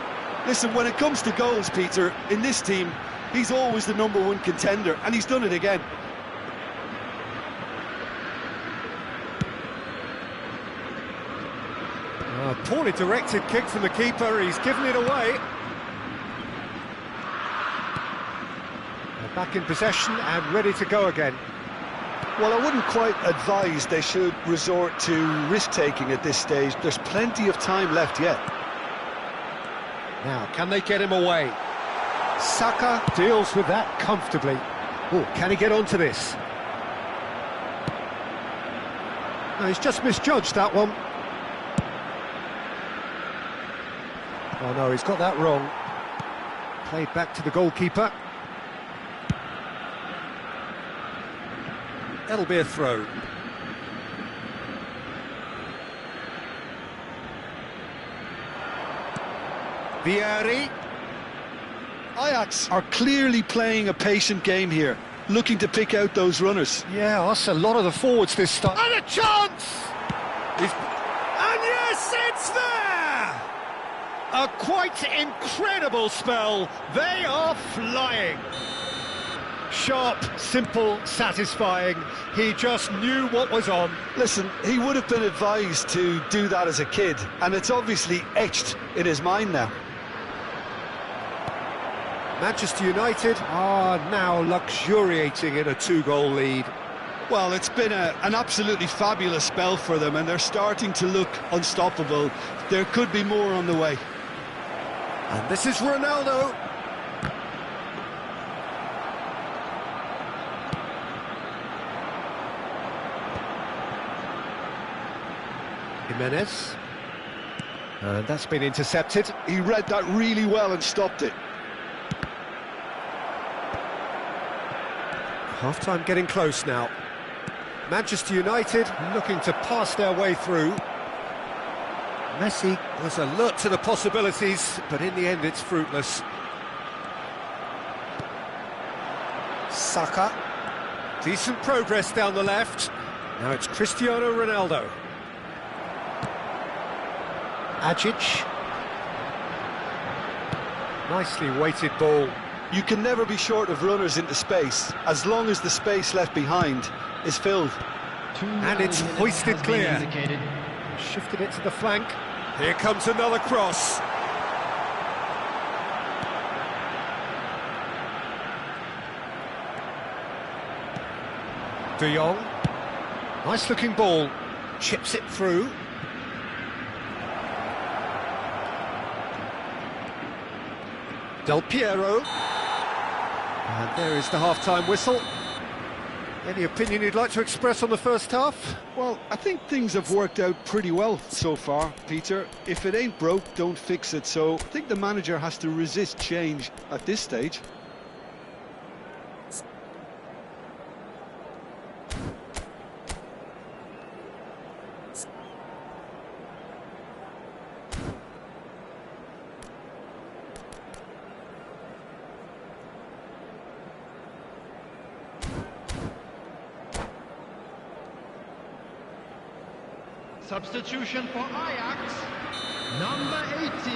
Listen, when it comes to goals, Peter, in this team, he's always the #1 contender, and he's done it again. A poorly directed kick from the keeper, he's given it away. They're back in possession and ready to go again. Well, I wouldn't quite advise they should resort to risk-taking at this stage. There's plenty of time left yet. Now, can they get him away? Saka deals with that comfortably. Oh, can he get onto this? No, he's just misjudged that one. Oh no, he's got that wrong. Played back to the goalkeeper. That'll be a throw. Vieri. Ajax are clearly playing a patient game here, looking to pick out those runners. Yeah, that's a lot of the forwards this time. And a chance! And yes, it's there! A quite incredible spell. They are flying. Sharp, simple, satisfying. He just knew what was on. Listen, he would have been advised to do that as a kid, and it's obviously etched in his mind now. Manchester United are now luxuriating in a 2-goal lead. Well, it's been an absolutely fabulous spell for them, and they're starting to look unstoppable. There could be more on the way. And this is Ronaldo. Jimenez. And that's been intercepted. He read that really well and stopped it. Half-time getting close now. Manchester United looking to pass their way through. Messi was alert to the possibilities, but in the end it's fruitless. Saka. Decent progress down the left. Now it's Cristiano Ronaldo. Ajic. Nicely weighted ball. You can never be short of runners into space, as long as the space left behind is filled. And it's hoisted clear. Shifted it to the flank. Here comes another cross. De Jong. Nice looking ball. Chips it through. Del Piero. And there is the half-time whistle. Any opinion you'd like to express on the first half? Well, I think things have worked out pretty well so far, Peter. If it ain't broke, don't fix it. So I think the manager has to resist change at this stage. Substitution for Ajax, number 18.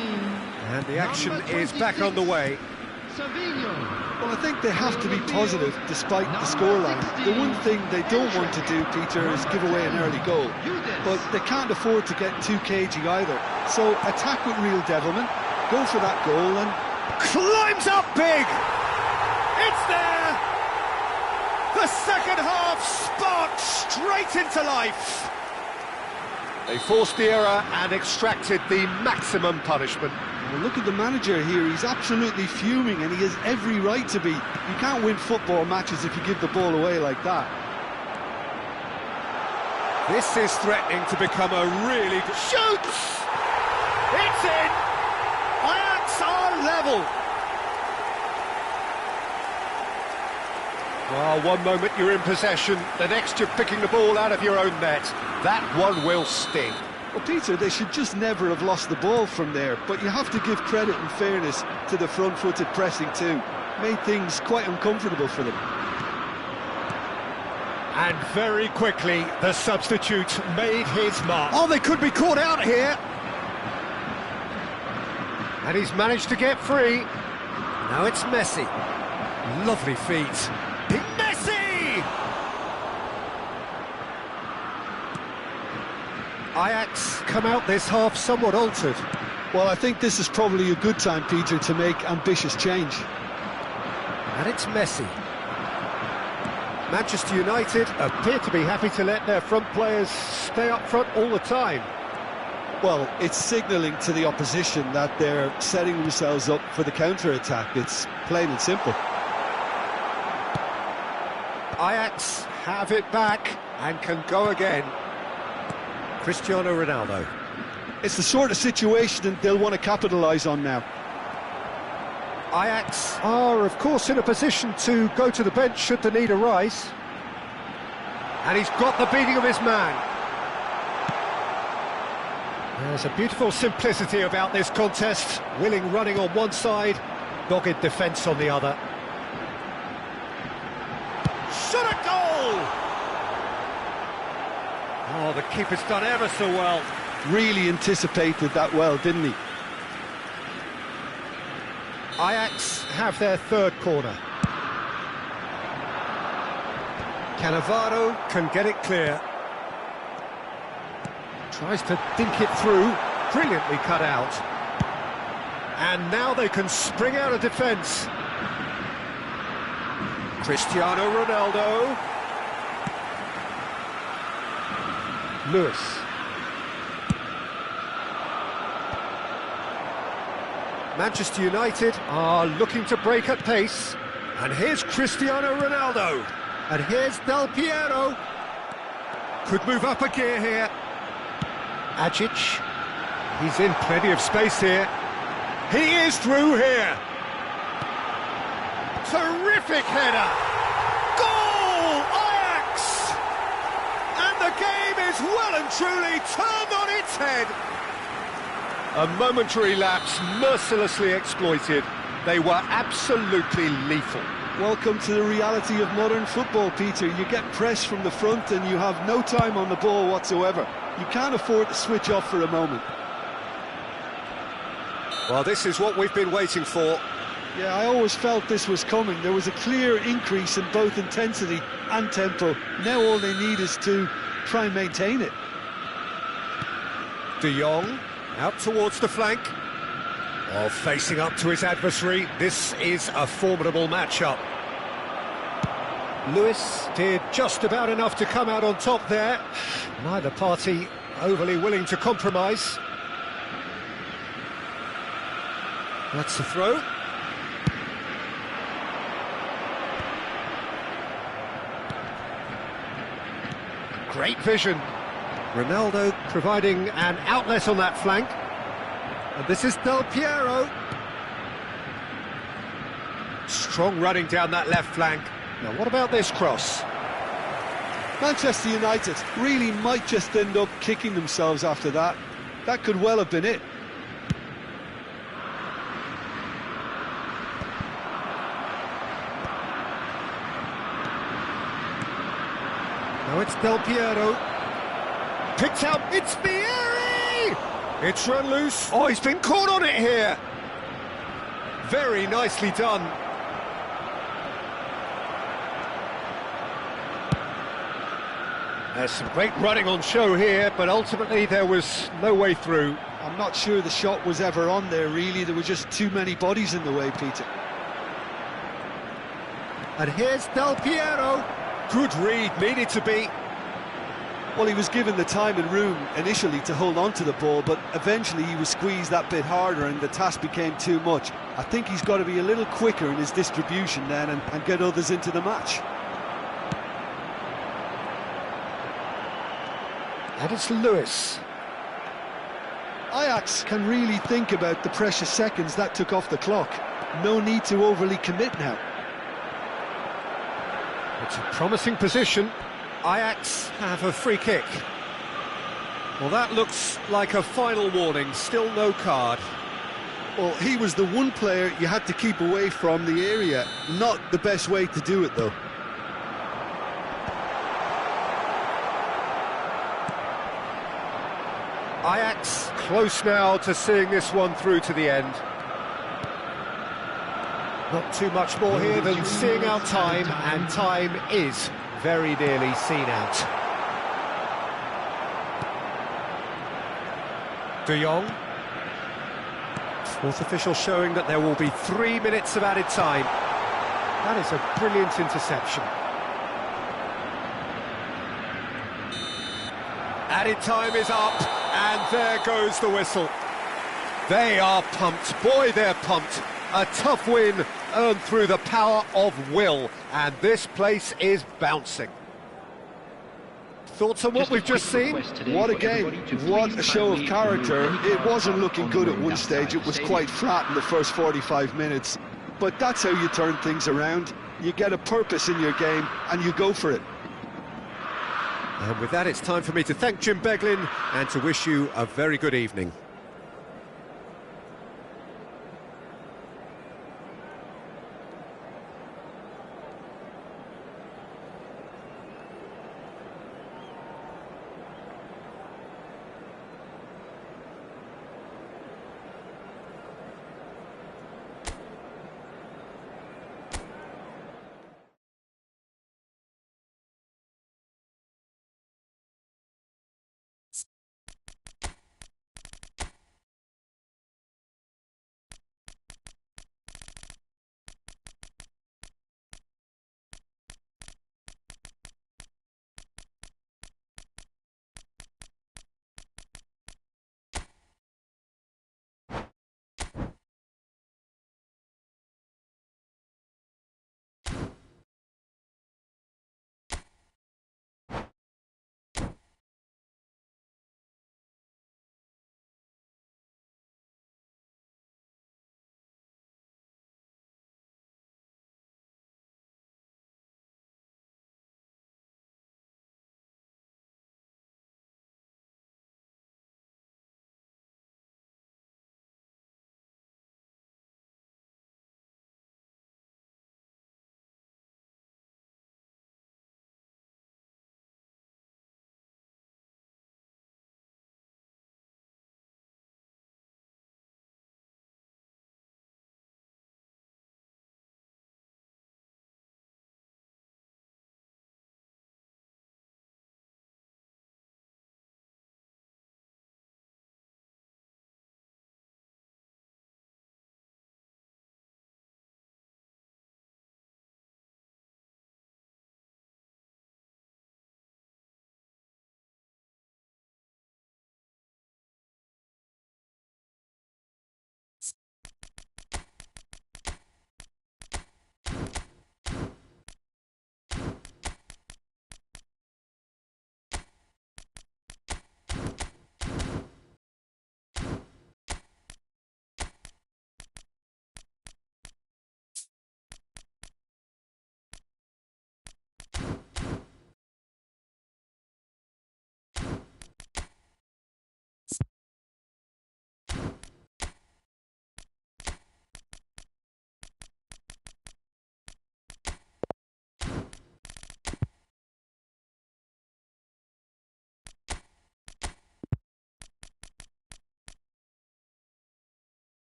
And the action is back on the way. Well, I think they have to be positive despite the scoreline. The one thing they don't want to do, Peter, is give away an early goal. But they can't afford to get too cagey either. So attack with real devilment, go for that goal and... Climbs up big! It's there! The second half sparked straight into life. They forced the error and extracted the maximum punishment. Well, look at the manager here, he's absolutely fuming and he has every right to be. You can't win football matches if you give the ball away like that. This is threatening to become a really good... Shoots! It's in! Ajax are level! Well, one moment you're in possession, the next you're picking the ball out of your own net. That one will sting. Well, Peter, they should just never have lost the ball from there, but you have to give credit and fairness to the front-footed pressing too. Made things quite uncomfortable for them. And very quickly, the substitute made his mark. Oh, they could be caught out here. And he's managed to get free. Now it's Messi. Lovely feet. Messi! Ajax come out this half somewhat altered. Well, I think this is probably a good time, Peter, to make ambitious change. And it's Messi. Manchester United appear to be happy to let their front players stay up front all the time. Well, it's signalling to the opposition that they're setting themselves up for the counter-attack. It's plain and simple. Ajax have it back and can go again. Cristiano Ronaldo. It's the sort of situation they'll want to capitalise on now. Ajax are, of course, in a position to go to the bench should the need arise. And he's got the beating of his man. There's a beautiful simplicity about this contest. Willing running on one side, dogged defence on the other. Shot a goal! Oh, the keeper's done ever so well. Really anticipated that well, didn't he? Ajax have their third corner. Cannavaro can get it clear. Tries to dink it through, brilliantly cut out. And now they can spring out of defence. Cristiano Ronaldo. Lewis. Manchester United are looking to break at pace. And here's Cristiano Ronaldo. And here's Del Piero. Could move up a gear here. Ajic. He's in plenty of space here. He is through here. Terrific header. Goal, Ajax! And the game is well and truly turned on its head. A momentary lapse mercilessly exploited. They were absolutely lethal. Welcome to the reality of modern football, Peter. You get press from the front and you have no time on the ball whatsoever. You can't afford to switch off for a moment. Well, this is what we've been waiting for. Yeah, I always felt this was coming. There was a clear increase in both intensity and tempo. Now all they need is to try and maintain it. De Jong out towards the flank. Oh, facing up to his adversary. This is a formidable matchup. Lewis did just about enough to come out on top there. Neither party overly willing to compromise. That's the throw. Great vision. Ronaldo providing an outlet on that flank. And this is Del Piero. Strong running down that left flank. Now, what about this cross? Manchester United really might just end up kicking themselves after that. That could well have been it. Now it's Del Piero. Picked out, it's Vieri! It's run loose. Oh, he's been caught on it here. Very nicely done. There's some great running on show here, but ultimately there was no way through. I'm not sure the shot was ever on there, really. There were just too many bodies in the way, Peter. And here's Del Piero. Good read, needed to be. Well, he was given the time and room initially to hold on to the ball, but eventually he was squeezed that bit harder and the task became too much. I think he's got to be a little quicker in his distribution then and get others into the match. And it's Lewis. Ajax can really think about the precious seconds that took off the clock. No need to overly commit now. It's a promising position. Ajax have a free kick. Well, that looks like a final warning. Still no card. Well, he was the one player you had to keep away from the area. Not the best way to do it, though. Ajax close now to seeing this one through to the end. Not too much more here than seeing out time, and time is very nearly seen out. De Jong. Fourth official showing that there will be 3 minutes of added time. That is a brilliant interception. Added time is up, and there goes the whistle. They are pumped. Boy, they're pumped. A tough win earned through the power of will, and this place is bouncing. Thoughts on what we've just seen? What a game, what a show of character. It wasn't looking good at one stage, it was quite flat in the first 45 minutes. But that's how you turn things around. You get a purpose in your game, and you go for it. And with that, it's time for me to thank Jim Beglin and to wish you a very good evening.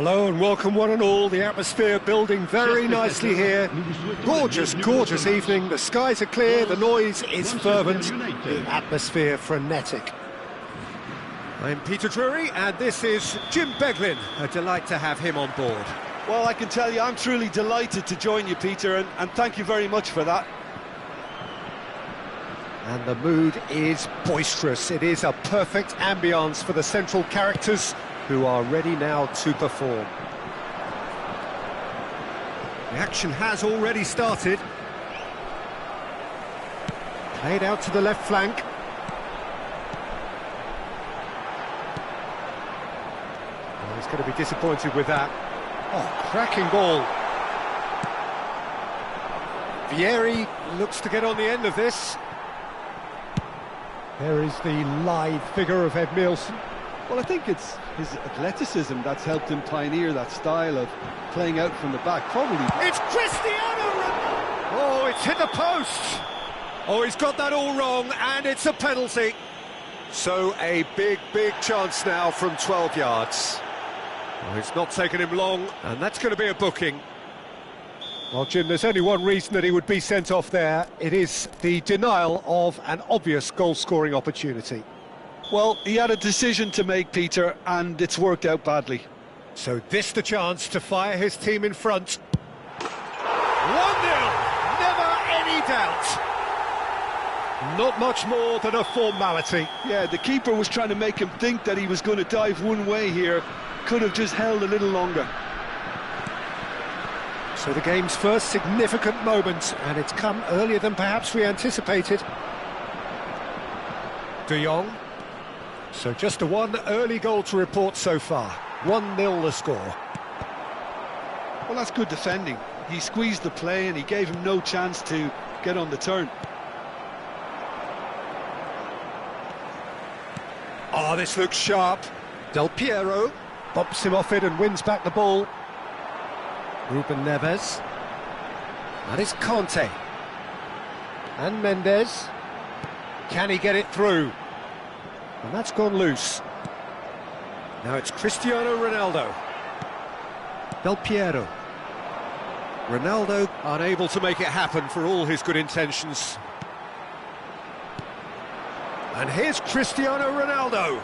Hello and welcome one and all. The atmosphere building very nicely here. Gorgeous, gorgeous evening. The skies are clear, the noise is fervent, the atmosphere frenetic. I'm Peter Drury and this is Jim Beglin. A delight to have him on board. Well, I can tell you I'm truly delighted to join you, Peter, and thank you very much for that. And the mood is boisterous. It is a perfect ambience for the central characters who are ready now to perform. The action has already started. Played out to the left flank. Oh, he's going to be disappointed with that. Oh, cracking ball. Vieri looks to get on the end of this. There is the lithe figure of Ed Nielsen. Well, I think it's his athleticism that's helped him pioneer that style of playing out from the back, probably. It's Cristiano Ronaldo! Oh, it's hit the post! Oh, he's got that all wrong, and it's a penalty. So a big, big chance now from 12 yards. Oh, it's not taken him long, and that's going to be a booking. Well, Jim, there's only one reason that he would be sent off there. It is the denial of an obvious goal-scoring opportunity. Well, he had a decision to make, Peter, and it's worked out badly. So this the chance to fire his team in front. 1-0! Never any doubt. Not much more than a formality. Yeah, the keeper was trying to make him think that he was going to dive one way here. Could have just held a little longer. So the game's first significant moment, and it's come earlier than perhaps we anticipated. De Jong. So just a one early goal to report so far. 1-0 the score. Well, that's good defending. He squeezed the play and he gave him no chance to get on the turn. Oh, this looks sharp. Del Piero bumps him off it and wins back the ball. Ruben Neves. That is Conte. And Mendes. Can he get it through? And that's gone loose. Now it's Cristiano Ronaldo. Del Piero. Ronaldo unable to make it happen for all his good intentions. And here's Cristiano Ronaldo.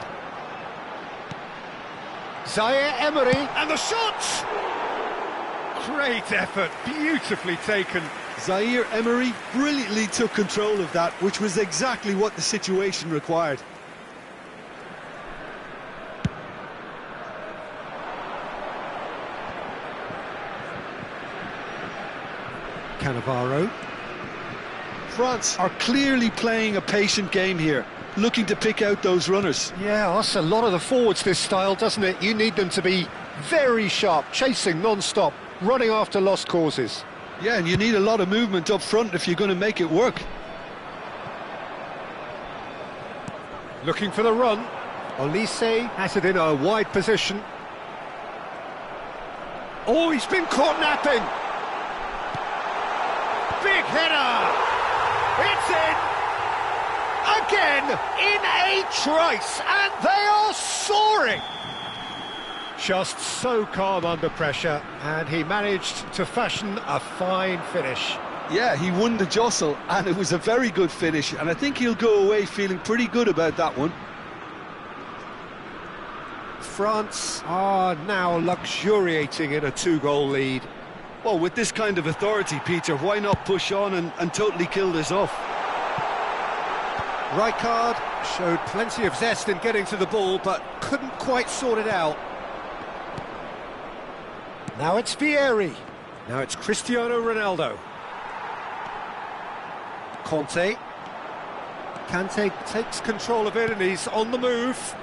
Zaire Emery, and the shot! Great effort, beautifully taken. Zaire Emery brilliantly took control of that, which was exactly what the situation required. Cannavaro. France are clearly playing a patient game here, looking to pick out those runners. Yeah, that's a lot of the forwards, this style, doesn't it? You need them to be very sharp, chasing non-stop, running after lost causes. Yeah, and you need a lot of movement up front if you're going to make it work. Looking for the run. Olise has it in a wide position. Oh, he's been caught napping. Big header! It's in! Again, in a trice, and they are soaring! Just so calm under pressure, and he managed to fashion a fine finish. Yeah, he won the jostle, and it was a very good finish, and I think he'll go away feeling pretty good about that one. France are now luxuriating in a 2-goal lead. Well, with this kind of authority, Peter, why not push on and totally kill this off? Rijkaard showed plenty of zest in getting to the ball, but couldn't quite sort it out. Now it's Vieri. Now it's Cristiano Ronaldo. Conte. Kante takes control of it and he's on the move.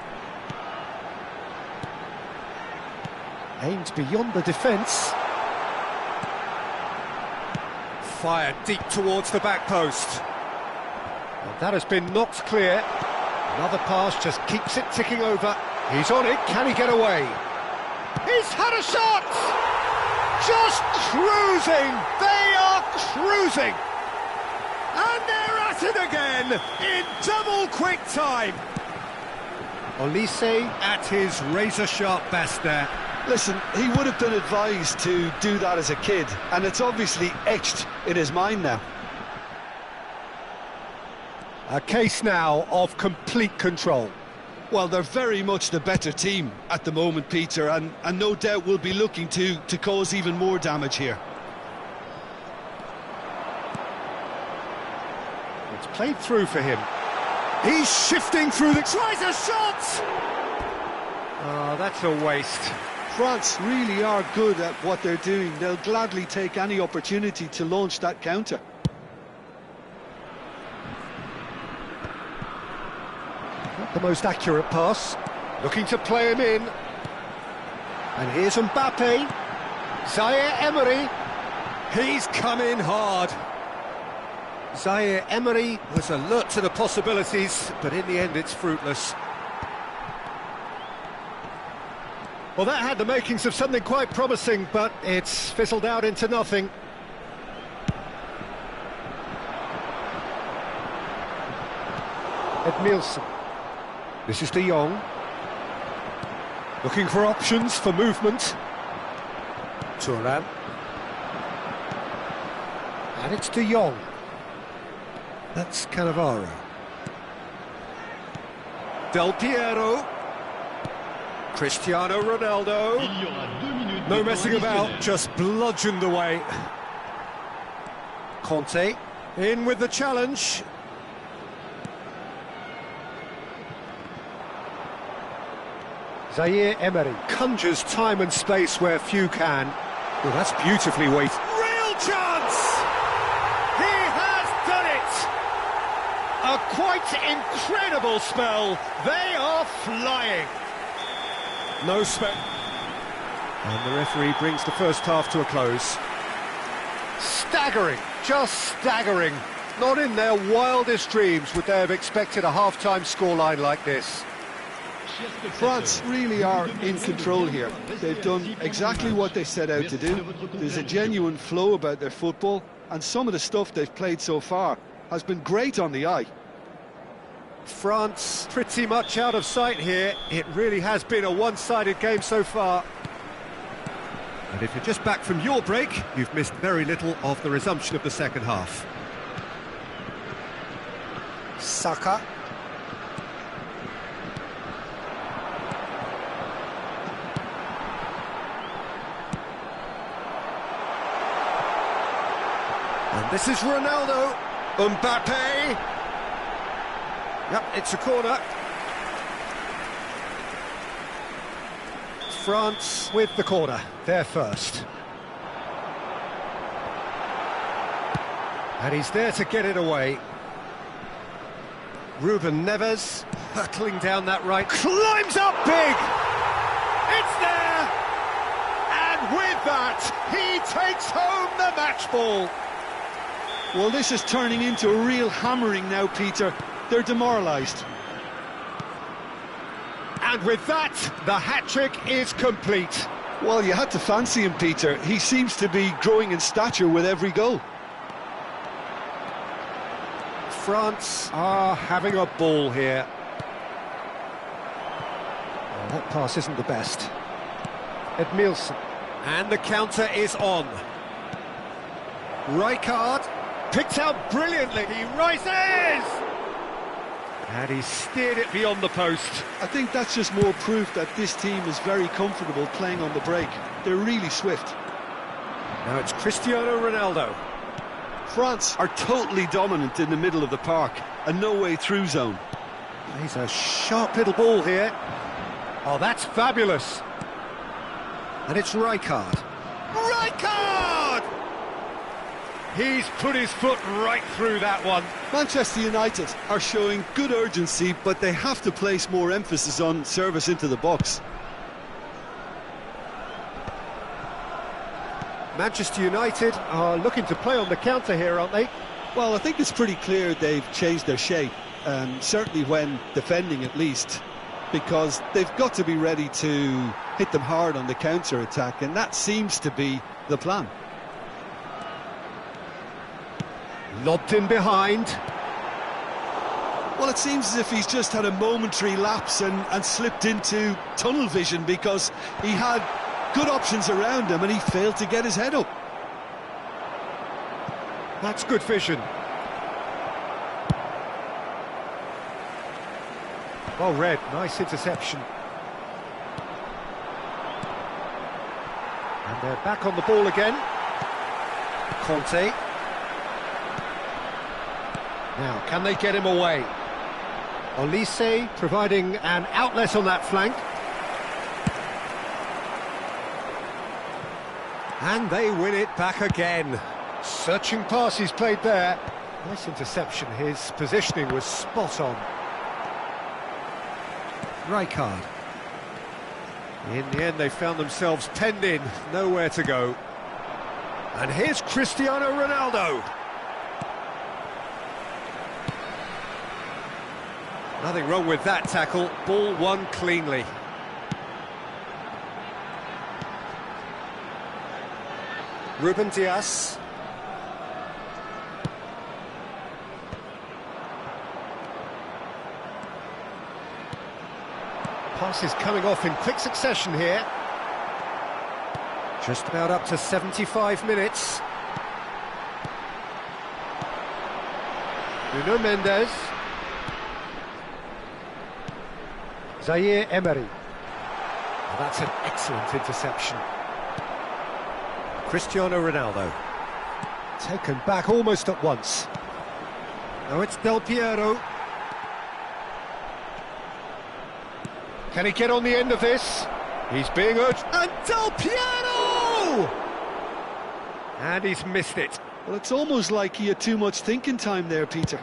Aimed beyond the defence. Fired deep towards the back post. And that has been knocked clear. Another pass just keeps it ticking over. He's on it, can he get away? He's had a shot! Just cruising! They are cruising! And they're at it again in double quick time. Olise at his razor-sharp best there. Listen, he would have been advised to do that as a kid, and it's obviously etched in his mind now. A case now of complete control. Well, they're very much the better team at the moment, Peter, and no doubt will be looking to cause even more damage here. It's played through for him. He's shifting through the... Tries a shot! Oh, that's a waste. France really are good at what they're doing. They'll gladly take any opportunity to launch that counter. Not the most accurate pass. Looking to play him in. And here's Mbappe. Zaire Emery. He's come in hard. Zaire Emery was alert to the possibilities, but in the end it's fruitless. Well, that had the makings of something quite promising, but it's fizzled out into nothing. Edmilson. This is De Jong. Looking for options for movement. Thuram. And it's De Jong. That's Cannavaro. Del Piero. Cristiano Ronaldo. No messing about, just bludgeoned away. Conte in with the challenge. Zaire Emery conjures time and space where few can. Well, that's beautifully weighted. Real chance! He has done it! A quite incredible spell. They are flying. No spec. And the referee brings the first half to a close. Staggering, just staggering. Not in their wildest dreams would they have expected a half-time scoreline like this. France really are in control here. They've done exactly what they set out to do. There's a genuine flow about their football, and some of the stuff they've played so far has been great on the eye. France pretty much out of sight here. It really has been a one-sided game so far. And if you're just back from your break, you've missed very little of the resumption of the second half. Saka. And this is Ronaldo. Mbappe. Yep, it's a corner. France with the corner, they're first. And he's there to get it away. Ruben Neves, hurtling down that right, climbs up big! It's there! And with that, he takes home the match ball. Well, this is turning into a real hammering now, Peter. They're demoralised. And with that, the hat-trick is complete. Well, you had to fancy him, Peter. He seems to be growing in stature with every goal. France are having a ball here. Oh, that pass isn't the best. Edmilson. And the counter is on. Rijkaard picked out brilliantly. He rises! And he steered it beyond the post. I think that's just more proof that this team is very comfortable playing on the break. They're really swift. Now it's Cristiano Ronaldo. France are totally dominant in the middle of the park, a no-way through zone. He's a sharp little ball here. Oh, that's fabulous. And it's Rijkaard. Rijkaard! He's put his foot right through that one. Manchester United are showing good urgency, but they have to place more emphasis on service into the box. Manchester United are looking to play on the counter here, aren't they? Well, I think it's pretty clear they've changed their shape, certainly when defending at least, because they've got to be ready to hit them hard on the counter-attack, and that seems to be the plan. Lobbed in behind. Well, it seems as if he's just had a momentary lapse and slipped into tunnel vision, because he had Good options around him, and he failed to get his head up. That's good vision. Well read, nice interception. And they're back on the ball again. Conte. Now, can they get him away? Olise providing an outlet on that flank. And they win it back again. Searching pass he's played there. Nice interception, his positioning was spot on. Rijkaard. In the end, they found themselves penned in, nowhere to go. And here's Cristiano Ronaldo. Nothing wrong with that tackle, ball won cleanly. Ruben Dias. Pass is coming off in quick succession here. Just about up to 75 minutes. Nuno Mendes. Zaire Emery. Well, that's an excellent interception. Cristiano Ronaldo. Taken back almost at once. Now it's Del Piero. Can he get on the end of this? He's being urged. And Del Piero! And he's missed it. Well, it's almost like he had too much thinking time there, Peter.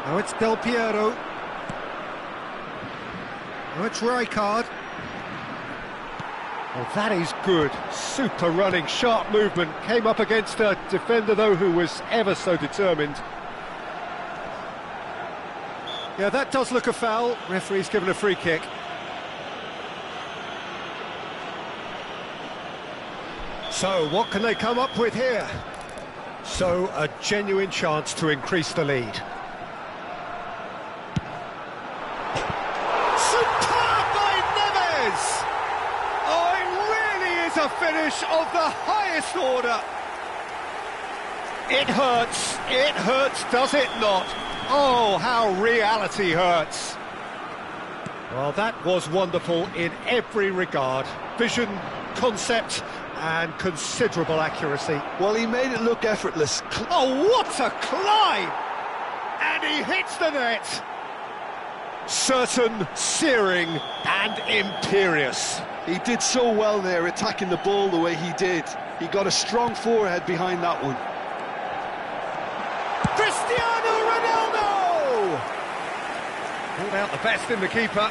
Now it's Del Piero. Now it's Rijkaard. Well, that is good. Super running, sharp movement. Came up against a defender, though, who was ever so determined. Yeah, that does look a foul. Referee's given a free kick. So, what can they come up with here? So, a genuine chance to increase the lead. Superb by Neves! Oh, it really is a finish of the highest order. It hurts, does it not? Oh, how reality hurts. Well, that was wonderful in every regard. Vision, concept, and considerable accuracy. Well, he made it look effortless. Oh, what a climb! And he hits the net. Certain, searing, and imperious. He did so well there, attacking the ball the way he did. He got a strong forehead behind that one. Cristiano Ronaldo! Pulled out the best in the keeper.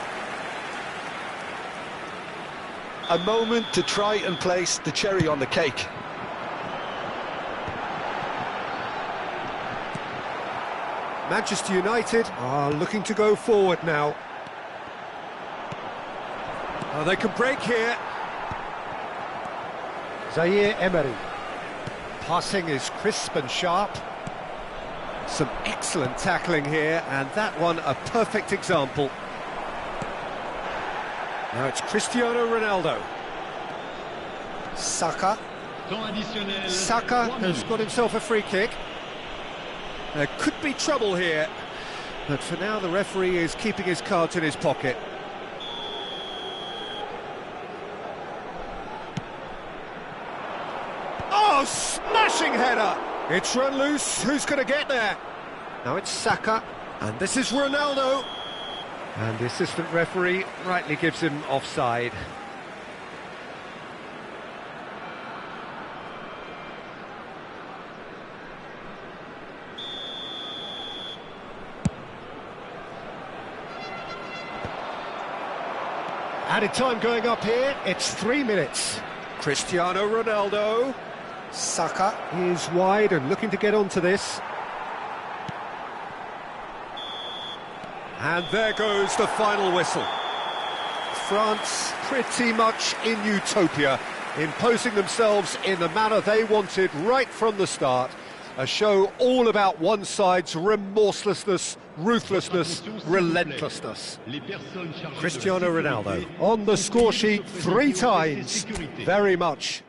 A moment to try and place the cherry on the cake. Manchester United are looking to go forward now. Oh, they can break here. Zaire Emery. Passing is crisp and sharp. Some excellent tackling here, and that one a perfect example. Now it's Cristiano Ronaldo. Saka. Saka has got himself a free kick. There could be trouble here, but for now the referee is keeping his cards in his pocket. Oh, smashing header! It's run loose, who's going to get there? Now it's Saka, and this is Ronaldo. And the assistant referee rightly gives him offside. Added time going up here, it's 3 minutes. Cristiano Ronaldo. Saka is wide and looking to get onto this. And there goes the final whistle. France pretty much in utopia, imposing themselves in the manner they wanted right from the start. A show all about one side's remorselessness, ruthlessness, relentlessness. Cristiano Ronaldo on the score sheet 3 times. Very much.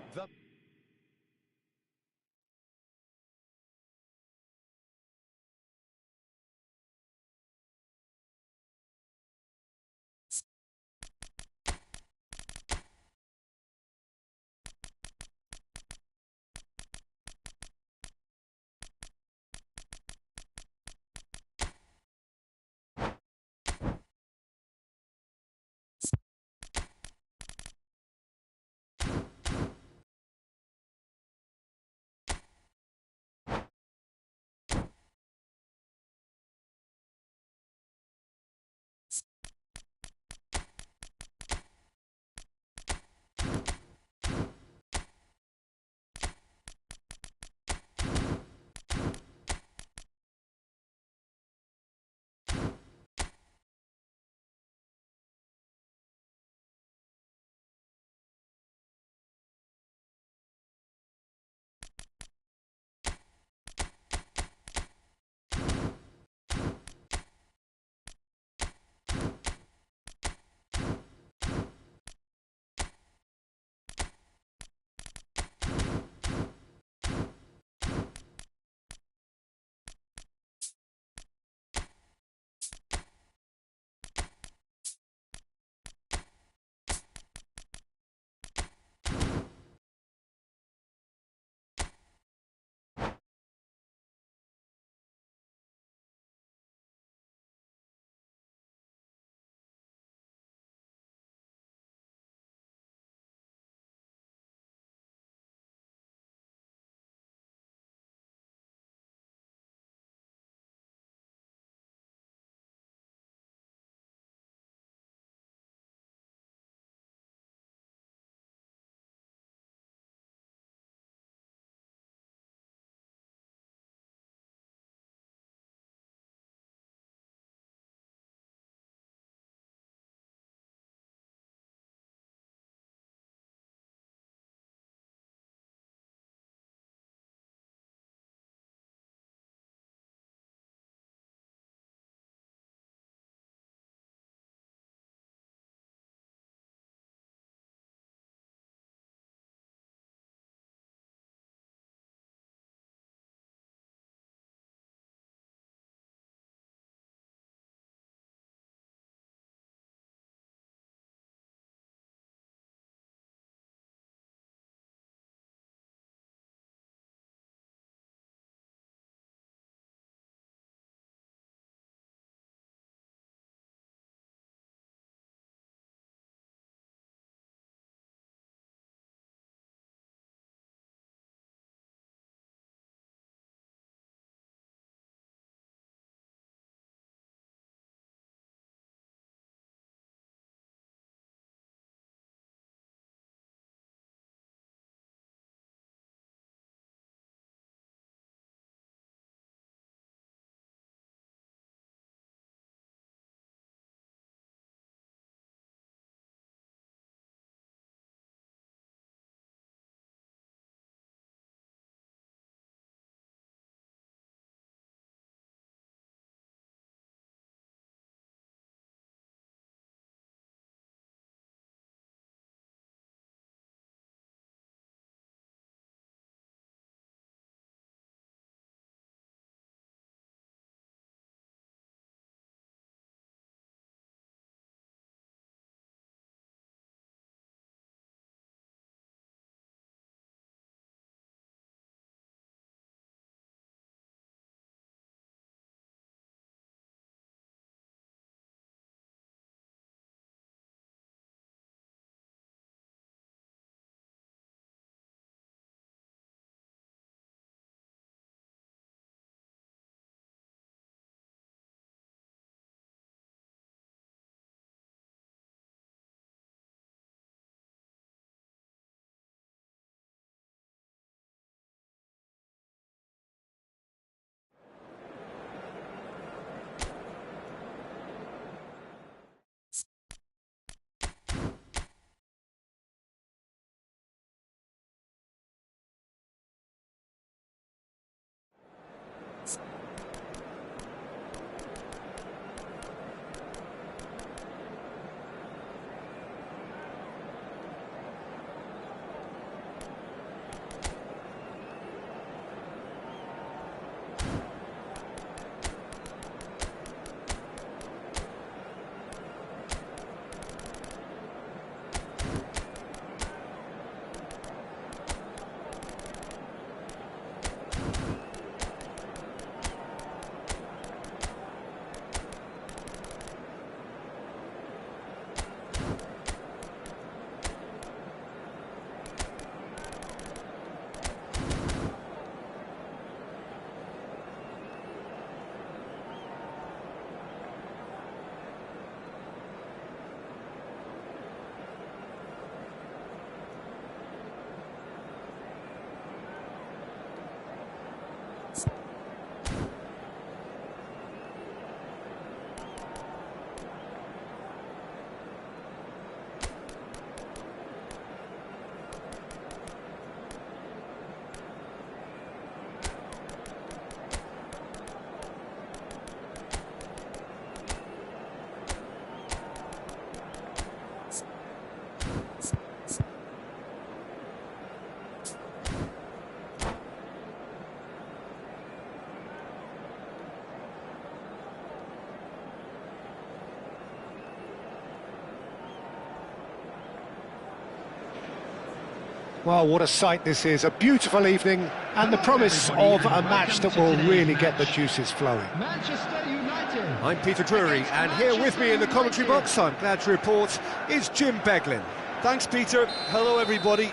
Well, what a sight this is, a beautiful evening, and the promise of a match that will really get the juices flowing. Manchester United. I'm Peter Drury, and here with me in the commentary box, I'm glad to report, is Jim Beglin. Thanks, Peter. Hello, everybody.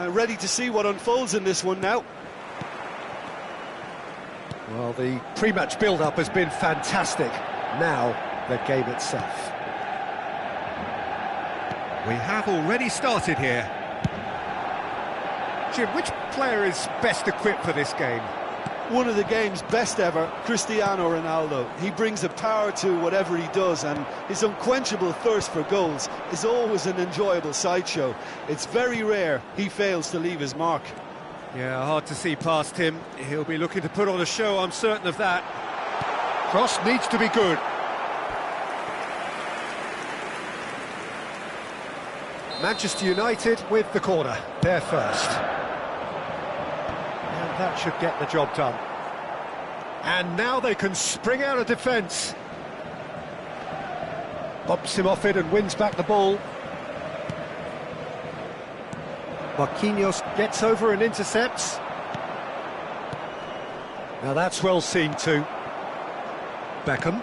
Ready to see what unfolds in this one now. Well, the pre-match build-up has been fantastic. Now, the game itself. We have already started here. Jim, which player is best equipped for this game? One of the game's best ever, Cristiano Ronaldo. He brings a power to whatever he does, and his unquenchable thirst for goals is always an enjoyable sideshow. It's very rare he fails to leave his mark. Yeah, hard to see past him. He'll be looking to put on a show, I'm certain of that. Cross needs to be good. Manchester United with the corner, they're first. And that should get the job done. And now they can spring out of defence. Bumps him off it and wins back the ball. Marquinhos gets over and intercepts. Now that's well seen too. Beckham.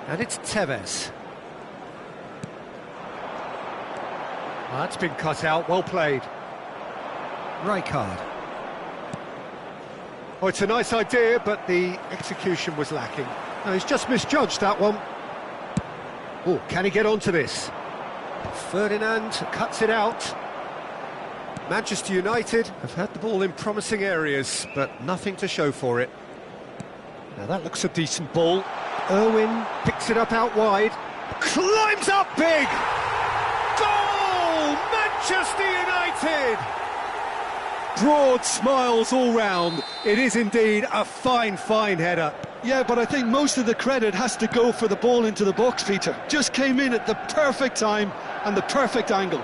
And it's Tevez. Well, that's been cut out, well played. Rijkaard. Oh, it's a nice idea, but the execution was lacking. No, he's just misjudged that one. Oh, can he get onto this? Ferdinand cuts it out. Manchester United have had the ball in promising areas, but nothing to show for it. Now that looks a decent ball. Irwin picks it up out wide. Climbs up big! Goal! Manchester United! Broad smiles all round. It is indeed a fine, fine header. Yeah, but I think most of the credit has to go for the ball into the box, Peter. Just came in at the perfect time and the perfect angle.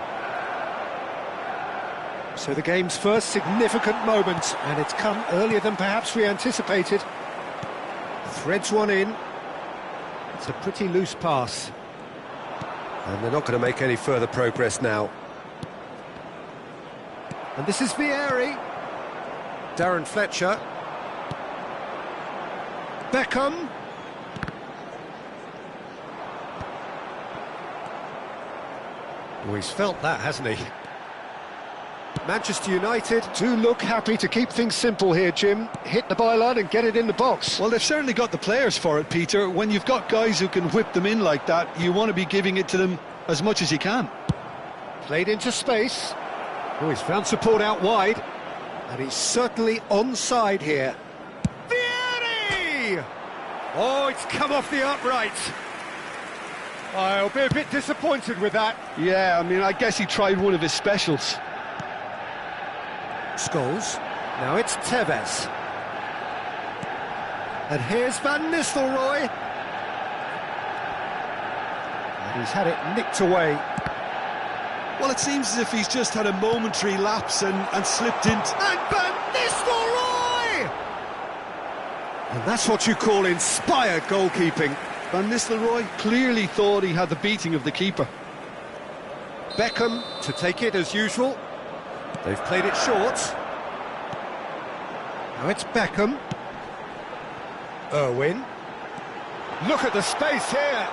So the game's first significant moment, and it's come earlier than perhaps we anticipated. Threads one in. It's a pretty loose pass. And they're not going to make any further progress now. And this is Vieri. Darren Fletcher. Beckham. Oh, he's felt that, hasn't he? Manchester United do look happy to keep things simple here, Jim. Hit the byline and get it in the box. Well, they've certainly got the players for it, Peter. When you've got guys who can whip them in like that, you want to be giving it to them as much as you can. Played into space. Oh, he's found support out wide. And he's certainly onside here. Vieri! Oh, it's come off the upright. I'll be a bit disappointed with that. Yeah, I mean, I guess he tried one of his specials. Scholes. Now it's Tevez. And here's Van Nistelrooy. And he's had it nicked away. Well, it seems as if he's just had a momentary lapse and slipped into... And Van Nistelrooy! And that's what you call inspired goalkeeping. Van Nistelrooy clearly thought he had the beating of the keeper. Beckham to take it as usual. They've played it short. Now it's Beckham. Irwin. Look at the space here.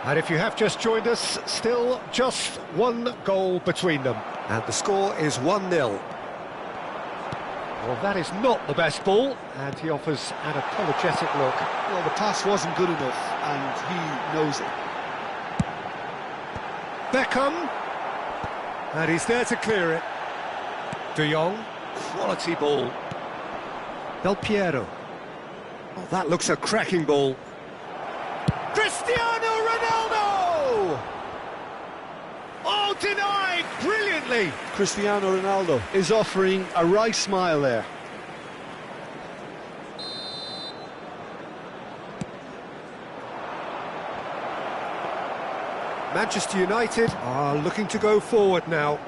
And if you have just joined us, still just one goal between them. And the score is 1-0. Well, that is not the best ball, and he offers an apologetic look. Well, the pass wasn't good enough, and he knows it. Beckham, and he's there to clear it. De Jong, quality ball. Del Piero. Oh, that looks a cracking ball. Cristiano Ronaldo! Oh, denied brilliantly. Cristiano Ronaldo is offering a wry smile there. Manchester United are looking to go forward now.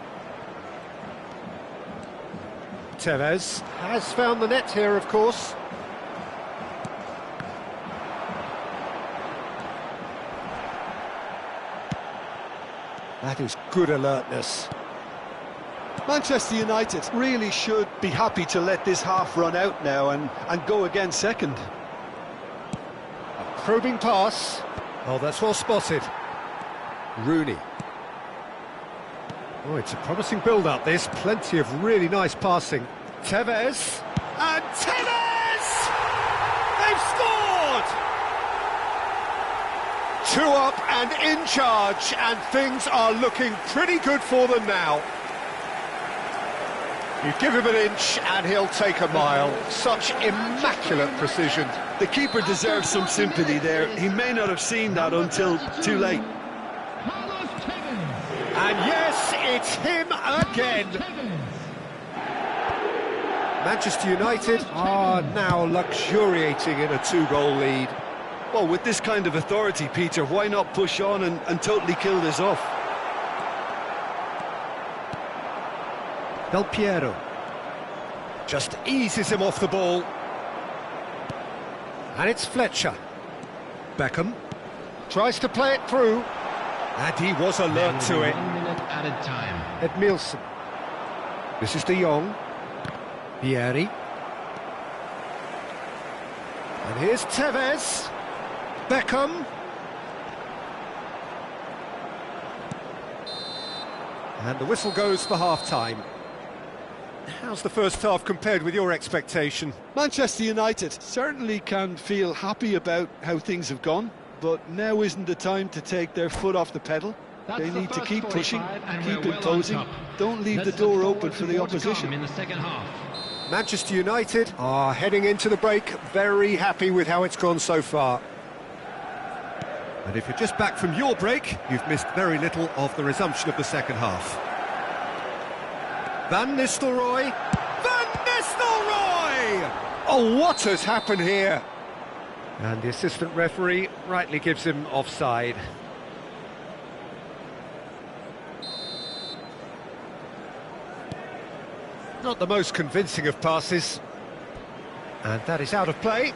Tevez has found the net here, of course. That is good alertness. Manchester United really should be happy to let this half run out now and go again second. A probing pass. Oh, that's well spotted. Rooney. Oh, it's a promising build-up, this. Plenty of really nice passing. Tevez. And Tevez! They've scored! 2 up and in charge, and things are looking pretty good for them now. You give him an inch and he'll take a mile. Such immaculate precision. The keeper deserves some sympathy there. He may not have seen that until too late. And yes, it's him again. Manchester United are now luxuriating in a 2-goal lead. Well, with this kind of authority, Peter, why not push on and totally kill this off? Del Piero just eases him off the ball. And it's Fletcher. Beckham tries to play it through. And he was alert to it. 1 minute added time. Edmilson. This is De Jong. Vieri. And here's Tevez. Beckham. And the whistle goes for half-time. How's the first half compared with your expectation? Manchester United certainly can feel happy about how things have gone, but now isn't the time to take their foot off the pedal. They need to keep pushing, keep imposing. Don't leave the door open for the opposition. In the second half. Manchester United are heading into the break very happy with how it's gone so far. And if you're just back from your break, you've missed very little of the resumption of the second half. Van Nistelrooy! Van Nistelrooy! Oh, what has happened here? And the assistant referee rightly gives him offside. Not the most convincing of passes. And that is out of play.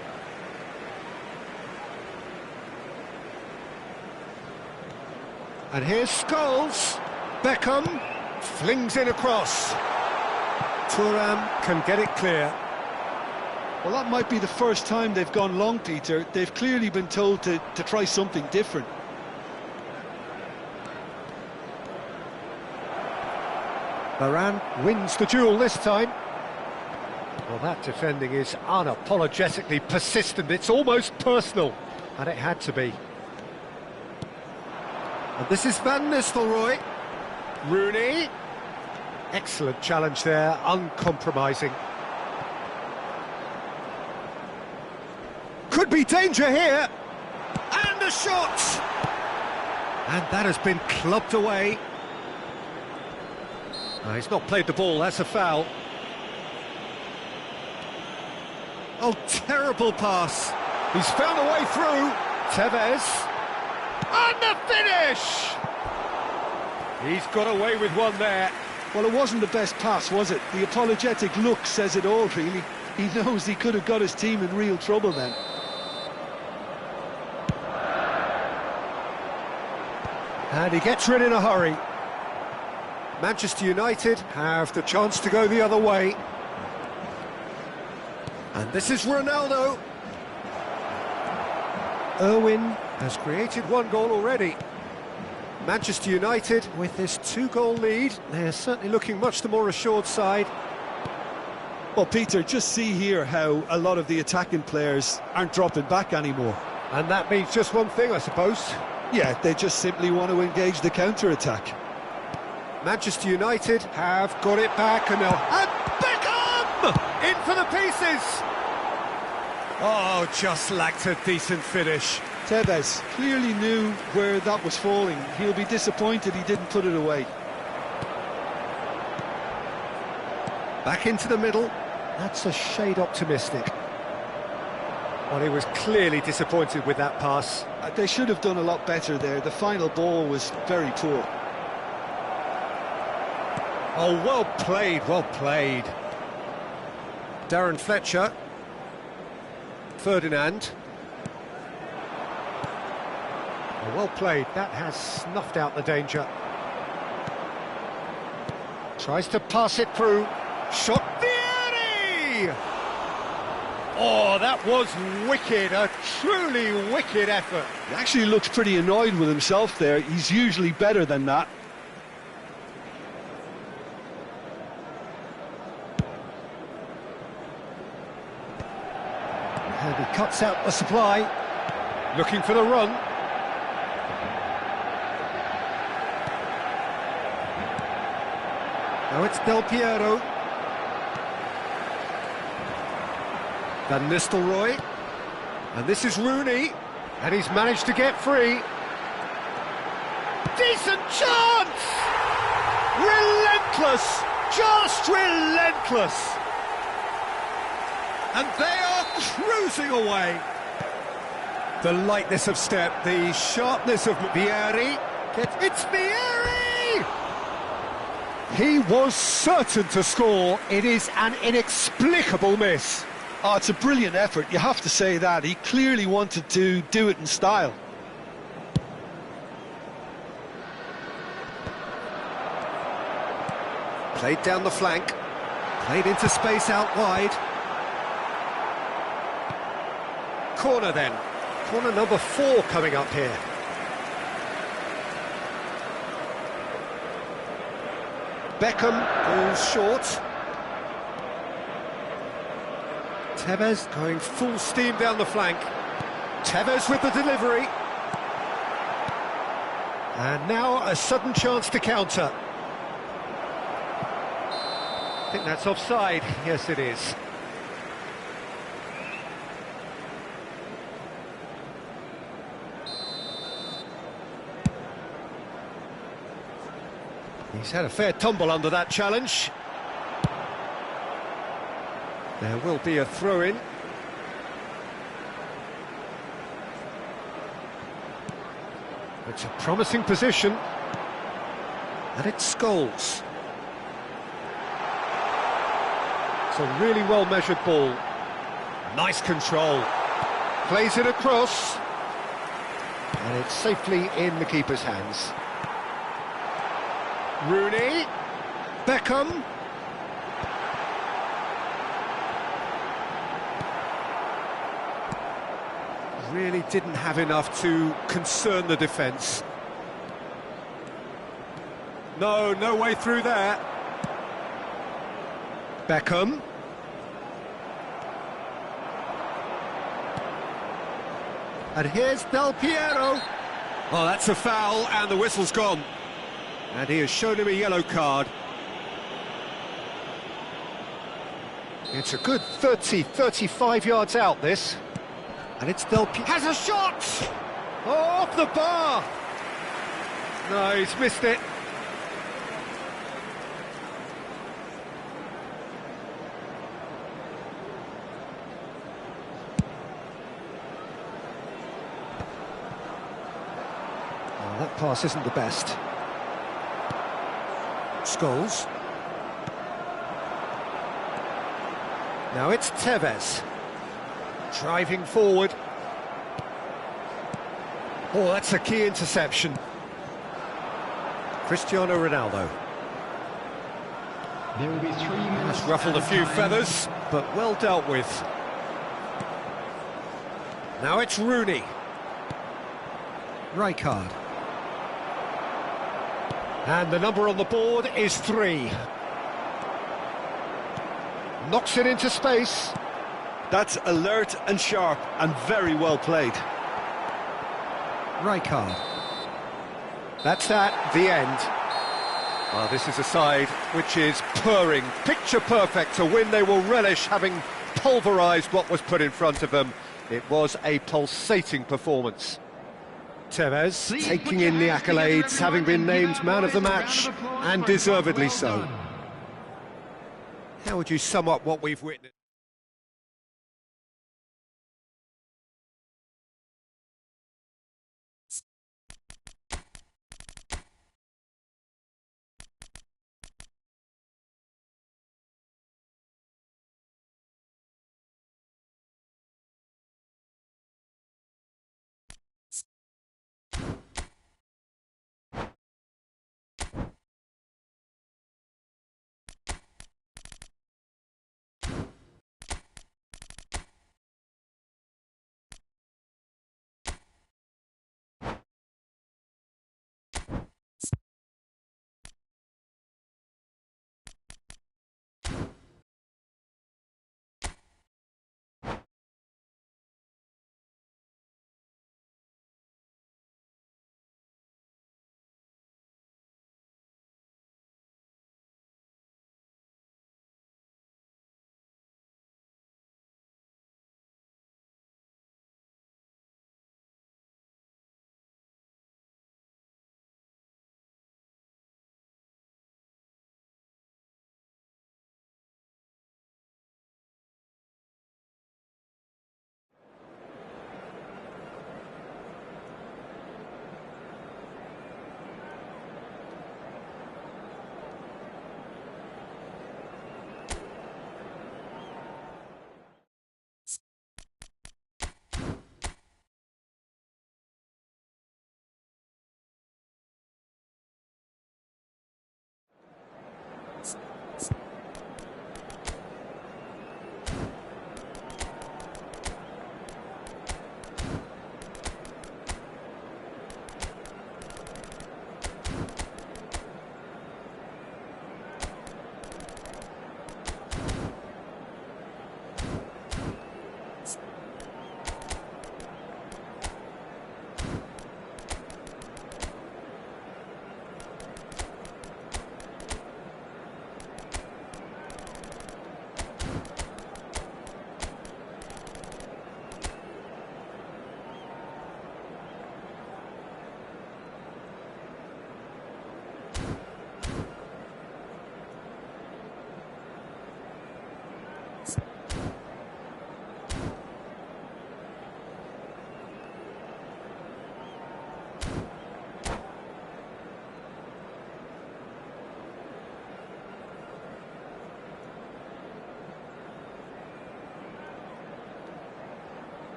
And here's Scholes. Beckham flings in across. Thuram can get it clear. Well, that might be the first time they've gone long, Peter. They've clearly been told to try something different. Varane wins the duel this time. Well, that defending is unapologetically persistent. It's almost personal. And it had to be. And this is Van Nistelrooy. Rooney. Excellent challenge there, uncompromising. Could be danger here. And a shot! And that has been clubbed away. He's not played the ball, that's a foul. Oh, terrible pass. He's found a way through. Tevez. And the finish! He's got away with one there. Well, it wasn't the best pass, was it? The apologetic look says it all, really. He knows he could have got his team in real trouble then. And he gets rid in a hurry. Manchester United have the chance to go the other way. And this is Ronaldo. Irwin has created 1 goal already. Manchester United, with this 2-goal lead, they're certainly looking much the more assured side. Well, Peter, just see here how a lot of the attacking players aren't dropping back anymore. And that means just one thing, I suppose. Yeah, they just simply want to engage the counter-attack. Manchester United have got it back and now... And Beckham! In for the pieces! Oh, just lacked a decent finish. Tevez clearly knew where that was falling. He'll be disappointed he didn't put it away. Back into the middle. That's a shade optimistic. Well, he was clearly disappointed with that pass. They should have done a lot better there. The final ball was very poor. Oh, well played, well played. Darren Fletcher. Ferdinand. Oh, well played. That has snuffed out the danger. Tries to pass it through. Shot. Vieri! Oh, that was wicked. A truly wicked effort. He actually looks pretty annoyed with himself there. He's usually better than that. And he cuts out the supply. Looking for the run. Now it's Del Piero. Van Nistelrooy. And this is Rooney. And he's managed to get free. Decent chance! Relentless! Just relentless! And they are cruising away. The lightness of step, the sharpness of Vieri. It's Vieri! He was certain to score. It is an inexplicable miss. Oh, it's a brilliant effort, you have to say that. He clearly wanted to do it in style. Played down the flank. Played into space out wide. Corner then. Corner number 4 coming up here. Beckham goes short. Tevez going full steam down the flank. Tevez with the delivery. And now a sudden chance to counter. I think that's offside. Yes, it is. He's had a fair tumble under that challenge. There will be a throw-in. It's a promising position. And it's Scholes. It's a really well-measured ball. Nice control. Plays it across. And it's safely in the keeper's hands. Rooney, Beckham. Really didn't have enough to concern the defence. No way through there. Beckham. And here's Del Piero. Oh, that's a foul, and the whistle's gone. And he has shown him a yellow card. It's a good 35 yards out, this. And it's Del Piero. Has a shot! Oh, off the bar! No, he's missed it. Oh, that pass isn't the best. Scholes. Now it's Tevez. Driving forward. Oh, that's a key interception. Cristiano Ronaldo. There will be 3 minutes. That's ruffled a few feathers, but well dealt with. Now it's Rooney. Rijkaard. And the number on the board is 3. Knocks it into space. That's alert and sharp and very well played. Rijkaard. That's that, the end. Well, this is a side which is purring, picture perfect, a win they will relish, having pulverised what was put in front of them. It was a pulsating performance. Tevez taking in the accolades, having been named man of the match, and deservedly so. How would you sum up what we've witnessed?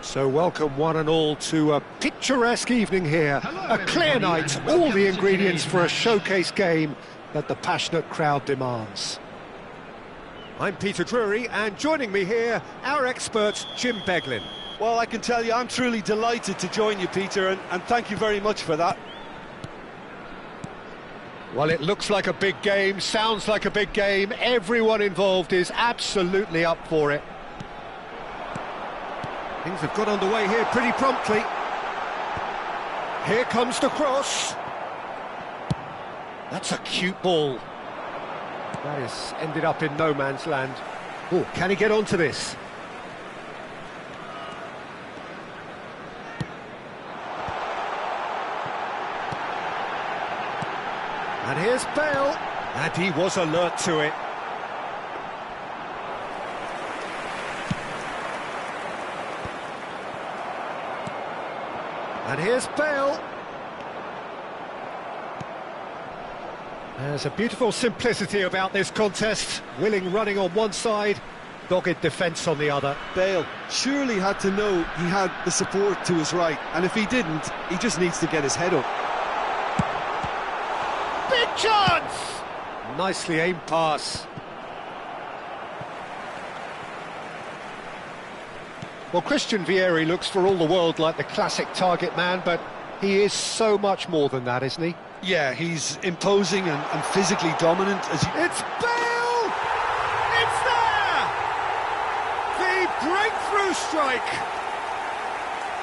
So welcome one and all to a picturesque evening here. Hello, A clear everybody, night, and all welcome the to ingredients today's for a match. showcase game that the passionate crowd demands. I'm Peter Drury, and joining me here, our expert, Jim Beglin. Well, I can tell you I'm truly delighted to join you, Peter, and thank you very much for that. Well, it looks like a big game, sounds like a big game. Everyone involved is absolutely up for it. Things have got underway here pretty promptly. Here comes the cross. That's a cute ball. That has ended up in no man's land. Oh, can he get onto this? And here's Bale. And he was alert to it. And here's Bale. There's a beautiful simplicity about this contest. Willing running on one side, dogged defence on the other. Bale surely had to know he had the support to his right, and if he didn't, he just needs to get his head up. Big chance! Nicely aimed pass. Well, Christian Vieri looks for all the world like the classic target man, but he is so much more than that, isn't he? Yeah, he's imposing and physically dominant. It's Bale! It's there! The breakthrough strike!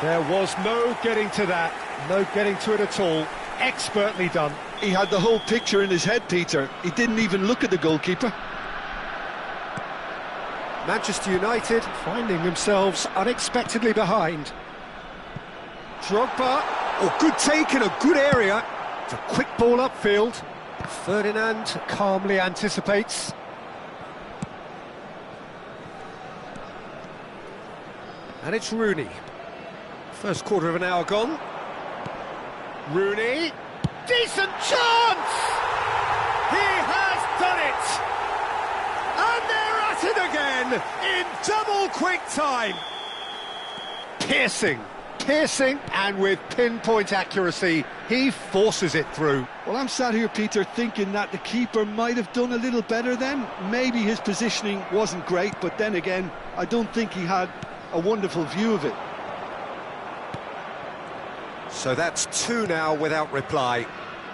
There was no getting to that, no getting to it at all. Expertly done. He had the whole picture in his head, Peter. He didn't even look at the goalkeeper. Manchester United finding themselves unexpectedly behind. Drogba, oh, good take in a good area. It's a quick ball upfield. Ferdinand calmly anticipates. And it's Rooney. First quarter of an hour gone. Rooney, decent chance! He has done it! And they're at it again, in double quick time. Piercing, and with pinpoint accuracy, he forces it through. Well, I'm sat here, Peter, thinking that the keeper might have done a little better then. Maybe his positioning wasn't great, but then again, I don't think he had a wonderful view of it. So that's two now without reply.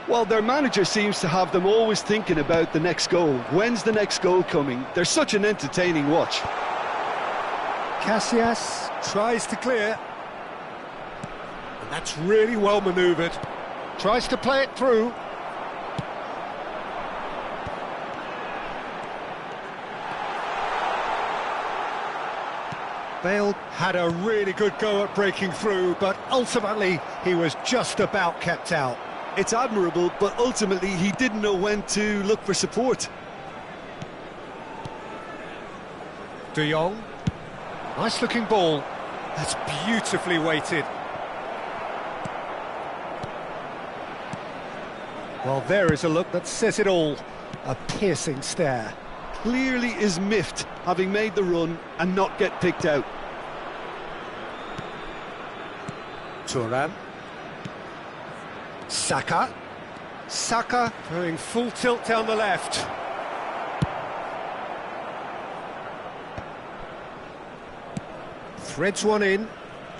Well, their manager seems to have them always thinking about the next goal. When's the next goal coming? They're such an entertaining watch. Casillas tries to clear. And that's really well manoeuvred. Tries to play it through. Bale had a really good go at breaking through, but ultimately he was just about kept out. It's admirable, but ultimately he didn't know when to look for support. De Jong. Nice looking ball. That's beautifully weighted. Well, there is a look that says it all. A piercing stare. Clearly is miffed, having made the run and not get picked out. Thuram. Saka going full tilt down the left. Threads one in,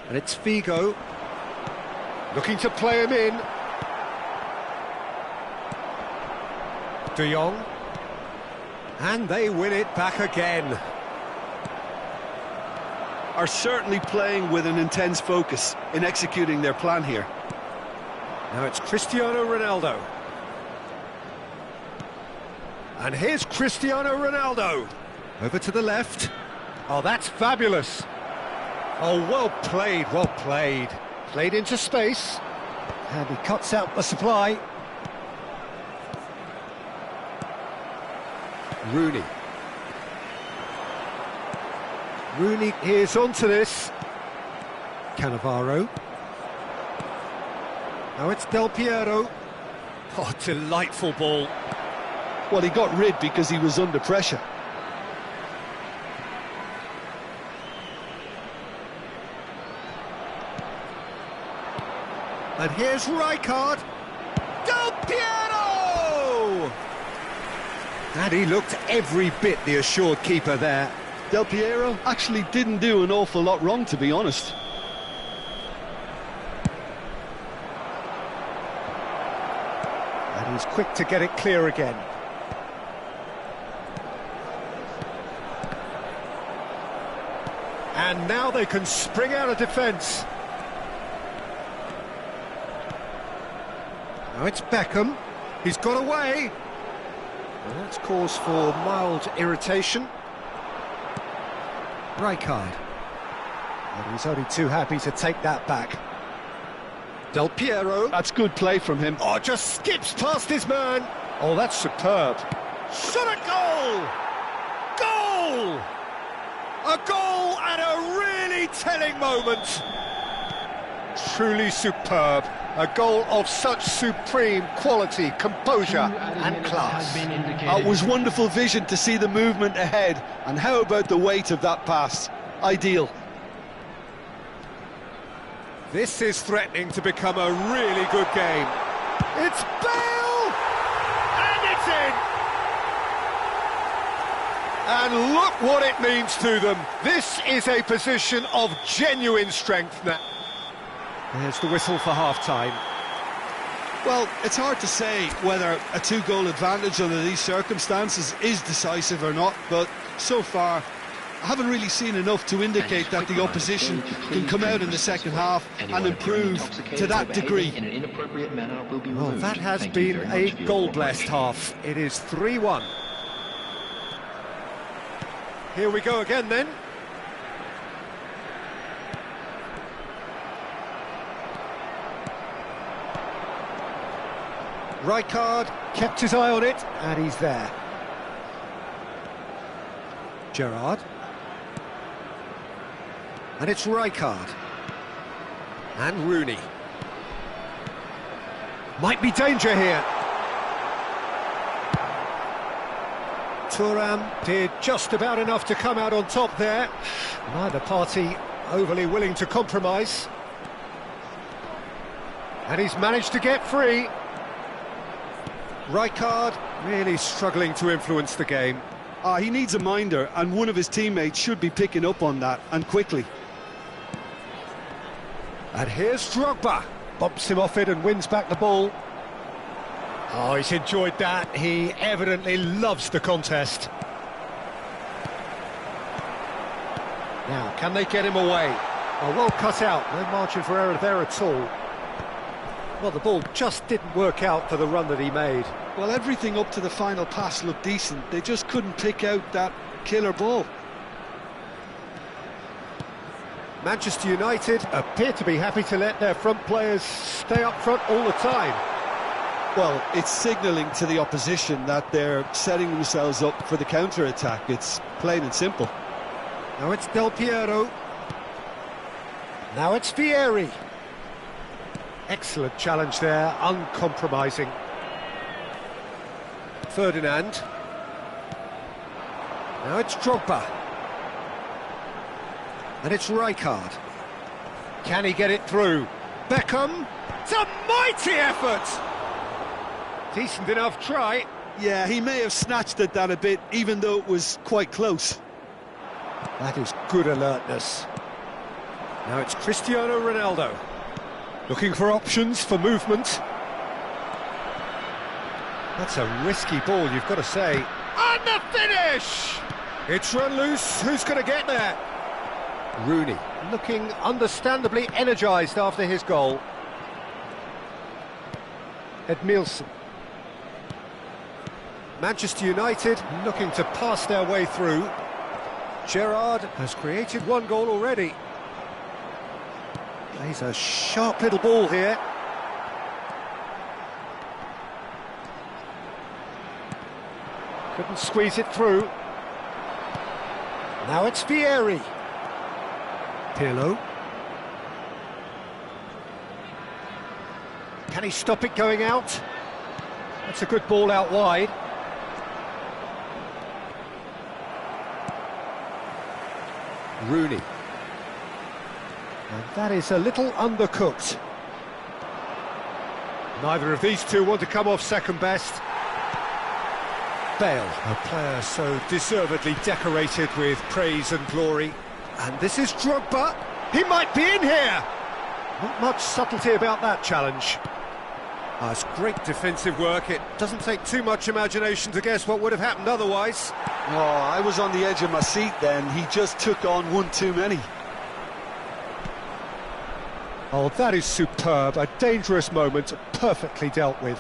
and it's Figo looking to play him in. De Jong, and they win it back again. Are certainly playing with an intense focus in executing their plan here. Now it's Cristiano Ronaldo. And here's Cristiano Ronaldo. Over to the left. Oh, that's fabulous. Oh, well played, well played. Played into space. And he cuts out the supply. Rooney. Rooney is onto this. Cannavaro. Now it's Del Piero. Oh, delightful ball. Well, he got rid because he was under pressure. And here's Rijkaard. Del Piero! And he looked every bit the assured keeper there. Del Piero actually didn't do an awful lot wrong, to be honest. And he's quick to get it clear again. And now they can spring out of defence. Now it's Beckham. He's got away. Well, that's cause for mild irritation. Rijkaard. And he's only too happy to take that back. Del Piero. That's good play from him. Oh, just skips past his man. Oh, that's superb. Shot a goal! Goal! A goal at a really telling moment. Truly superb. A goal of such supreme quality, composure and class. It was wonderful vision to see the movement ahead. And how about the weight of that pass? Ideal. This is threatening to become a really good game. It's Bale! And it's in! And look what it means to them. This is a position of genuine strength now. There's the whistle for half-time. Well, it's hard to say whether a two-goal advantage under these circumstances is decisive or not, but so far I haven't really seen enough to indicate that the opposition can come out in the second half and improve to that degree. Well, that has been a goal-blessed half. It is 3-1. Here we go again then. Rijkaard kept his eye on it, and he's there. Gerrard. And it's Rijkaard. And Rooney. Might be danger here. Thuram did just about enough to come out on top there. Neither party overly willing to compromise. And he's managed to get free. Rijkaard really struggling to influence the game. He needs a minder, and one of his teammates should be picking up on that, and quickly. And here's Drogba. Bumps him off it and wins back the ball. Oh, he's enjoyed that. He evidently loves the contest. Now, can they get him away? Oh, well cut out. No margin for error there at all. Well, the ball just didn't work out for the run that he made. Well, everything up to the final pass looked decent. They just couldn't pick out that killer ball. Manchester United appear to be happy to let their front players stay up front all the time. Well, it's signalling to the opposition that they're setting themselves up for the counter-attack. It's plain and simple. Now it's Del Piero. Now it's Vieri. Excellent challenge there, uncompromising. Ferdinand. Now it's Drogba. And it's Rijkaard. Can he get it through? Beckham. It's a mighty effort! Decent enough try. Yeah, he may have snatched at that a bit, even though it was quite close. That is good alertness. Now it's Cristiano Ronaldo. Looking for options for movement. That's a risky ball, you've got to say. And the finish! It's run loose. Who's going to get there? Rooney, looking understandably energised after his goal. Edmilson. Manchester United looking to pass their way through. Gerrard has created one goal already. Plays a sharp little ball here. Couldn't squeeze it through. Now it's Vieri. Pirlo. Can he stop it going out? That's a good ball out wide. Rooney. And that is a little undercooked. Neither of these two want to come off second best. Bale, a player so deservedly decorated with praise and glory. And this is Drogba. He might be in here. Not much subtlety about that challenge. It's great defensive work. It doesn't take too much imagination to guess what would have happened otherwise. Oh, I was on the edge of my seat then. He just took on one too many. Oh, that is superb. A dangerous moment, perfectly dealt with.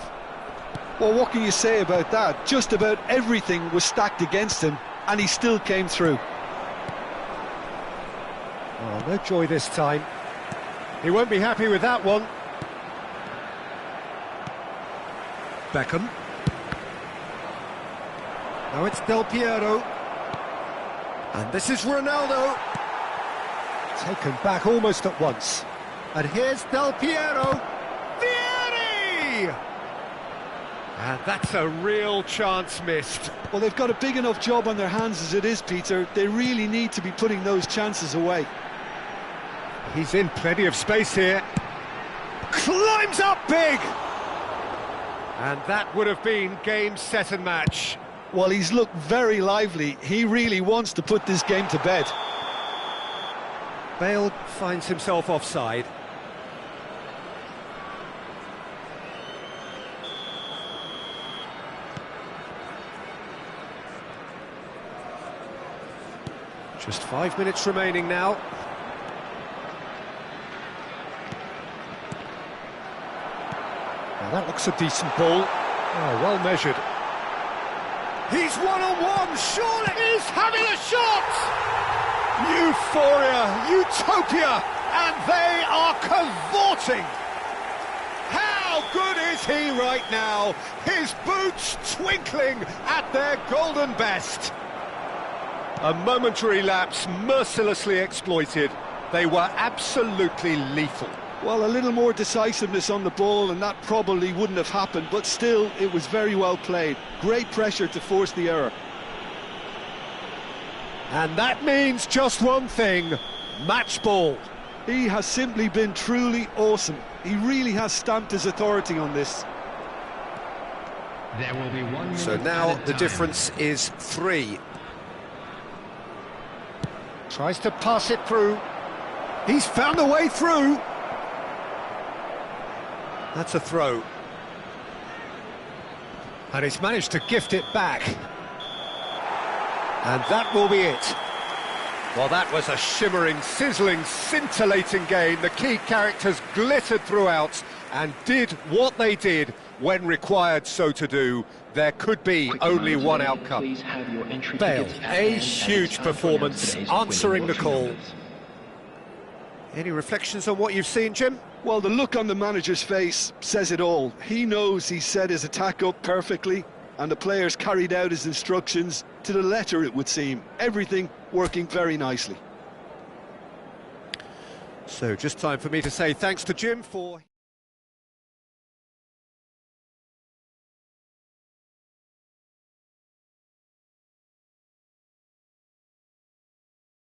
Well, what can you say about that? Just about everything was stacked against him, and he still came through. Oh, no joy this time. He won't be happy with that one. Beckham. Now it's Del Piero. And this is Ronaldo. Taken back almost at once. And here's Del Piero. Vieri! And that's a real chance missed. Well, they've got a big enough job on their hands as it is, Peter. They really need to be putting those chances away. He's in plenty of space here. Climbs up big! And that would have been game, set and match. Well, he's looked very lively. He really wants to put this game to bed. Bale finds himself offside. Just 5 minutes remaining now. Now that looks a decent ball. Oh, well measured. He's one-on-one, surely he's having a shot! Euphoria, utopia, and they are cavorting! How good is he right now? His boots twinkling at their golden best. A momentary lapse mercilessly exploited. They were absolutely lethal. Well, a little more decisiveness on the ball and that probably wouldn't have happened, but still, it was very well played. Great pressure to force the error. And that means just one thing, match ball. He has simply been truly awesome. He really has stamped his authority on this. There will be 1 minute. So now the difference is 3. Tries to pass it through. He's found a way through. That's a throw. And he's managed to gift it back. And that will be it. Well, that was a shimmering, sizzling, scintillating game. The key characters glittered throughout and did what they did when required so to do. There could be only one outcome. Bale, a huge performance, answering the call. Any reflections on what you've seen, Jim? Well, the look on the manager's face says it all. He knows he set his attack up perfectly, and the players carried out his instructions to the letter, it would seem. Everything working very nicely. So just time for me to say thanks to Jim for...